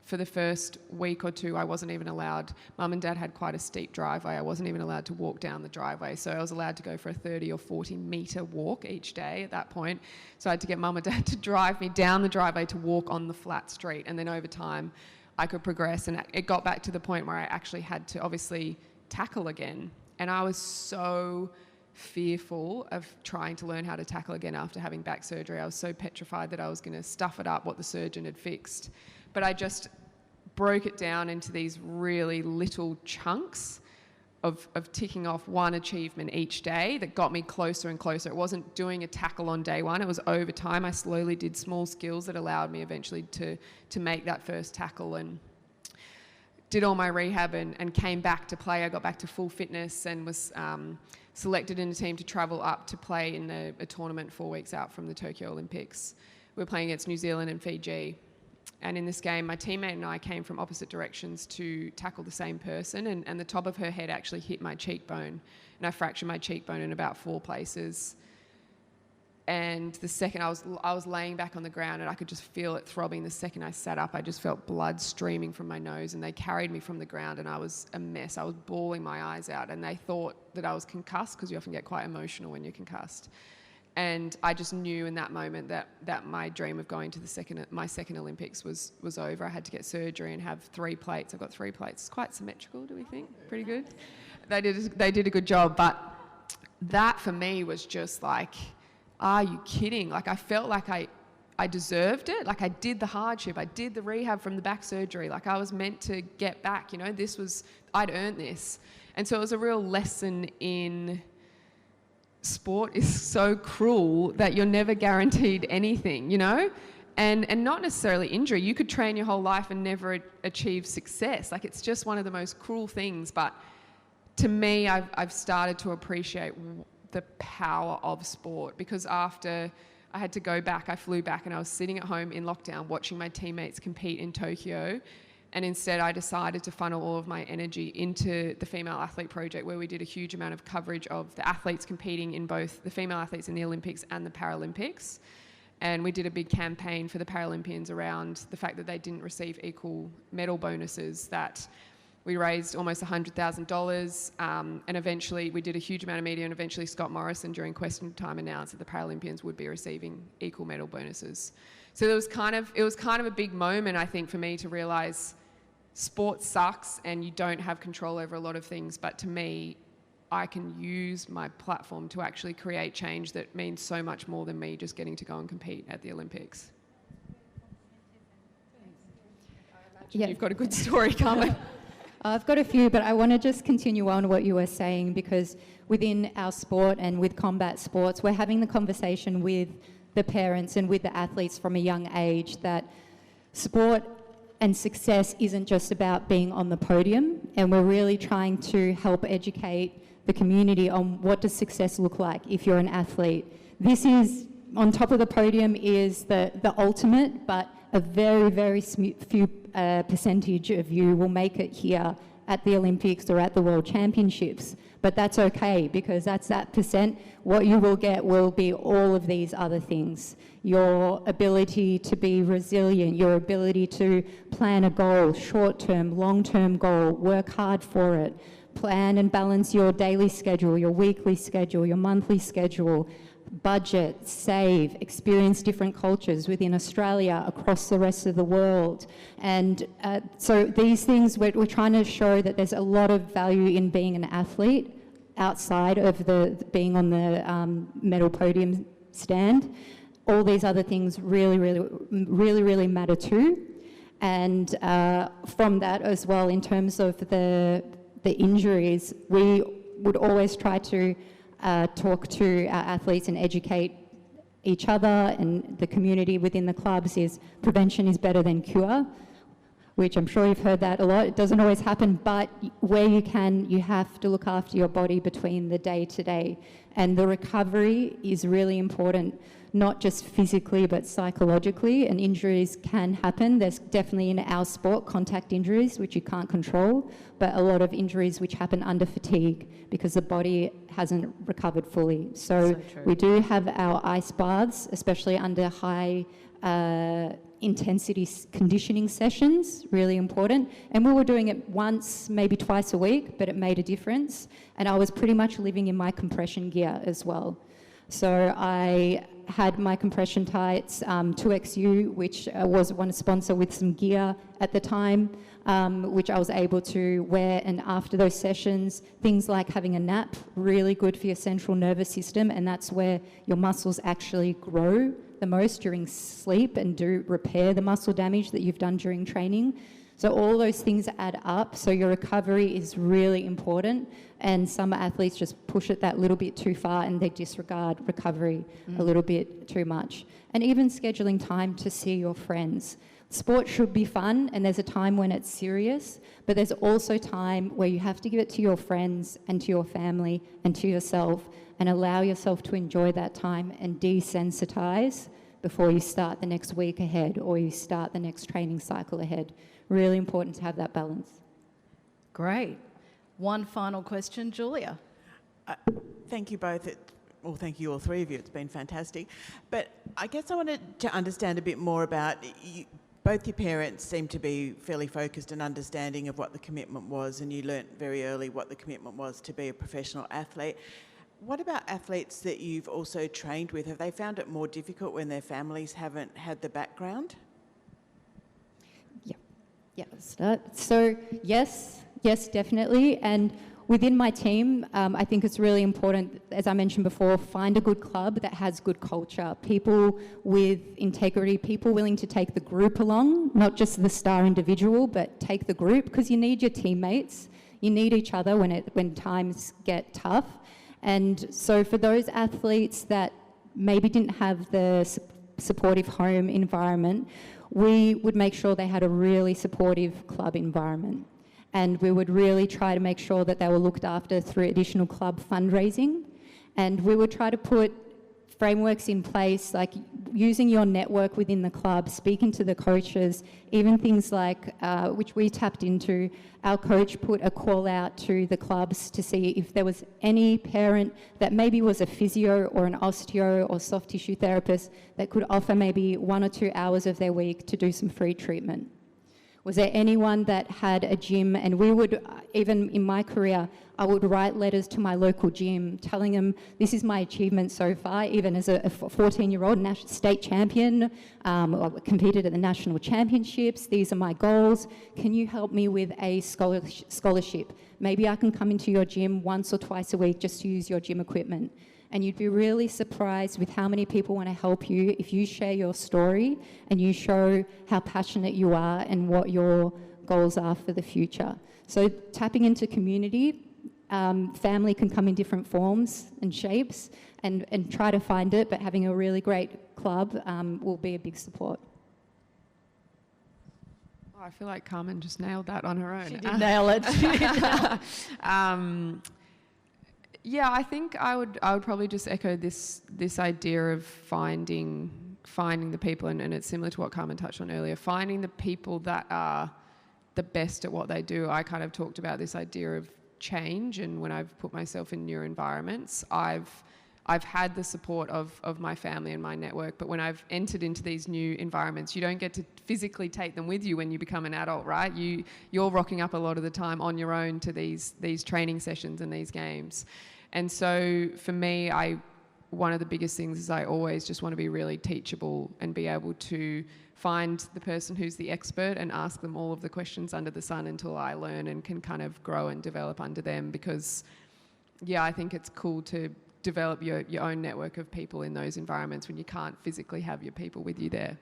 Speaker 4: For the first week or two, I wasn't even allowed. Mum and Dad had quite a steep driveway. I wasn't even allowed to walk down the driveway. So I was allowed to go for a 30 or 40 metre walk each day at that point. So I had to get Mum and Dad to drive me down the driveway to walk on the flat street. And then over time, I could progress. And it got back to the point where I actually had to obviously tackle again. And I was so fearful of trying to learn how to tackle again after having back surgery. I was so petrified that I was going to stuff it up what the surgeon had fixed. But I just broke it down into these really little chunks of ticking off one achievement each day that got me closer and closer. It wasn't doing a tackle on day one. It was over time. I slowly did small skills that allowed me eventually to make that first tackle, and did all my rehab and came back to play. I got back to full fitness and was selected in a team to travel up to play in a tournament 4 weeks out from the Tokyo Olympics. We were playing against New Zealand and Fiji. And in this game, my teammate and I came from opposite directions to tackle the same person, and the top of her head actually hit my cheekbone, and I fractured my cheekbone in about 4 places. And the second I was laying back on the ground, and I could just feel it throbbing. The second I sat up, I just felt blood streaming from my nose, and they carried me from the ground, and I was a mess. I was bawling my eyes out, and they thought that I was concussed, because you often get quite emotional when you're concussed. And I just knew in that moment that my dream of going to my second Olympics was over. I had to get surgery and have 3 plates. I've got 3 plates. It's quite symmetrical, do we think? Pretty good. They did a good job, but that for me was just like, are you kidding? Like, I felt like I deserved it. Like, I did the hardship. I did the rehab from the back surgery. Like, I was meant to get back, you know. I'd earned this. And so it was a real lesson in sport is so cruel that you're never guaranteed anything, you know? and not necessarily injury. You could train your whole life and never achieve success. Like, it's just one of the most cruel things. But to me, I've started to appreciate the power of sport, because after I had to go back, I flew back and I was sitting at home in lockdown watching my teammates compete in Tokyo. And instead I decided to funnel all of my energy into the Female Athlete Project, where we did a huge amount of coverage of the athletes competing in both the female athletes in the Olympics and the Paralympics. And we did a big campaign for the Paralympians around the fact that they didn't receive equal medal bonuses, that we raised almost $100,000, and eventually we did a huge amount of media, and eventually Scott Morrison during Question Time announced that the Paralympians would be receiving equal medal bonuses. So it was kind of a big moment, I think, for me to realise sport sucks and you don't have control over a lot of things, but to me, I can use my platform to actually create change that means so much more than me just getting to go and compete at the Olympics.
Speaker 3: Yeah.
Speaker 4: You've got a good story, Carmen.
Speaker 3: I've got a few, but I want to just continue on what you were saying, because within our sport and with combat sports, we're having the conversation with the parents and with the athletes from a young age that sport and success isn't just about being on the podium, and we're really trying to help educate the community on what does success look like if you're an athlete. This is, on top of the podium is the ultimate, but a very, very few percentage of you will make it here at the Olympics or at the World Championships. But that's okay, because that's that percent. What you will get will be all of these other things. Your ability to be resilient, your ability to plan a goal, short-term, long-term goal, work hard for it, plan and balance your daily schedule, your weekly schedule, your monthly schedule, budget, save, experience different cultures within Australia, across the rest of the world. And so these things, we're trying to show that there's a lot of value in being an athlete outside of being on the medal podium stand. All these other things really matter too. And from that as well, in terms of the injuries, we would always try to talk to our athletes and educate each other and the community within the clubs is prevention is better than cure, which I'm sure you've heard that a lot. It doesn't always happen, but where you can, you have to look after your body between the day to day. And the recovery is really important, not just physically, but psychologically. And injuries can happen. There's definitely in our sport contact injuries, which you can't control, but a lot of injuries which happen under fatigue because the body hasn't recovered fully. So we do have our ice baths, especially under high intensity conditioning sessions, really important. And we were doing it once, maybe twice a week, but it made a difference. And I was pretty much living in my compression gear as well. So I had my compression tights, 2XU, which was one sponsor with some gear at the time, which I was able to wear. And after those sessions, things like having a nap, really good for your central nervous system. And that's where your muscles actually grow the most during sleep and do repair the muscle damage that you've done during training. So all those things add up. So your recovery is really important. And some athletes just push it that little bit too far and they disregard recovery a little bit too much. And even scheduling time to see your friends. Sport should be fun, and there's a time when it's serious, but there's also time where you have to give it to your friends and to your family and to yourself and allow yourself to enjoy that time and desensitize before you start the next week ahead or you start the next training cycle ahead. Really important to have that balance.
Speaker 5: Great. One final question, Julia.
Speaker 7: Thank you both. Well, thank you all three of you. It's been fantastic. But I guess I wanted to understand a bit more about both your parents seem to be fairly focused and understanding of what the commitment was, and you learnt very early what the commitment was to be a professional athlete. What about athletes that you've also trained with? Have they found it more difficult when their families haven't had the background?
Speaker 3: Yeah, start. So yes, definitely. And within my team, I think it's really important, as I mentioned before, find a good club that has good culture, people with integrity, people willing to take the group along, not just the star individual, but take the group, because you need your teammates. You need each other when times get tough. And so for those athletes that maybe didn't have the supportive home environment, we would make sure they had a really supportive club environment. And we would really try to make sure that they were looked after through additional club fundraising. And we would try to put frameworks in place, like using your network within the club, speaking to the coaches, even things like, which we tapped into, our coach put a call out to the clubs to see if there was any parent that maybe was a physio or an osteo or soft tissue therapist that could offer maybe 1 or 2 hours of their week to do some free treatment. Was there anyone that had a gym? And we would, even in my career, I would write letters to my local gym telling them, this is my achievement so far, even as a 14-year-old state champion, I competed at the national championships, these are my goals. Can you help me with a scholarship? Maybe I can come into your gym once or twice a week just to use your gym equipment. And you'd be really surprised with how many people want to help you if you share your story and you show how passionate you are and what your goals are for the future. So tapping into community, family can come in different forms and shapes and try to find it, but having a really great club will be a big support.
Speaker 4: Oh, I feel like Carmen just nailed that on her own.
Speaker 5: She did nail it.
Speaker 4: Yeah, I think I would probably just echo this idea of finding the people, and it's similar to what Carmen touched on earlier, finding the people that are the best at what they do. I kind of talked about this idea of change, and when I've put myself in new environments, I've had the support of my family and my network, but when I've entered into these new environments, you don't get to physically take them with you when you become an adult, right? You're rocking up a lot of the time on your own to these training sessions and these games. And so for me, one of the biggest things is I always just want to be really teachable and be able to find the person who's the expert and ask them all of the questions under the sun until I learn and can kind of grow and develop under them, because, yeah, I think it's cool to develop your own network of people in those environments when you can't physically have your people with you there.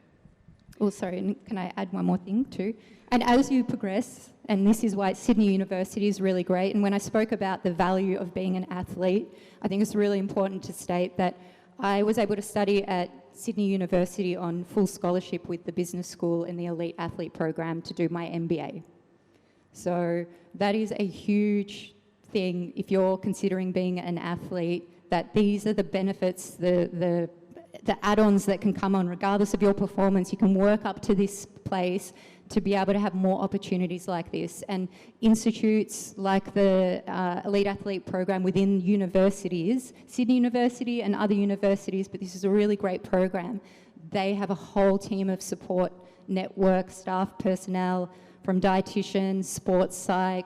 Speaker 3: Oh, sorry, and can I add one more thing too? And as you progress, and this is why Sydney University is really great, and when I spoke about the value of being an athlete, I think it's really important to state that I was able to study at Sydney University on full scholarship with the business school and the elite athlete program to do my MBA. So that is a huge thing if you're considering being an athlete, that these are the benefits, the add-ons that can come on regardless of your performance. You can work up to this place to be able to have more opportunities like this. And institutes like the Elite Athlete Program within universities, Sydney University and other universities, but this is a really great program. They have a whole team of support network, staff, personnel, from dietitians, sports psych,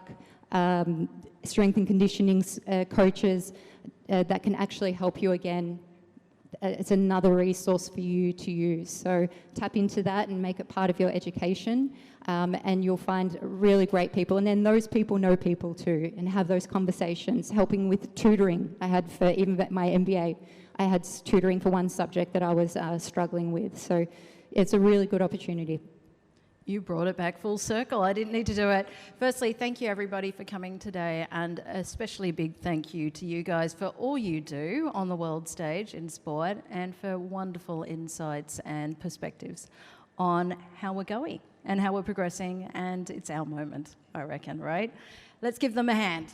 Speaker 3: strength and conditioning coaches that can actually help you again. It's another resource for you to use. So tap into that and make it part of your education, and you'll find really great people. And then those people know people too, and have those conversations, helping with tutoring. I had for even my MBA, I had tutoring for one subject that I was struggling with. So it's a really good opportunity.
Speaker 5: You brought it back full circle. I didn't need to do it. Firstly, thank you everybody for coming today, and especially a big thank you to you guys for all you do on the world stage in sport, and for wonderful insights and perspectives on how we're going and how we're progressing, and it's our moment, I reckon, right? Let's give them a hand.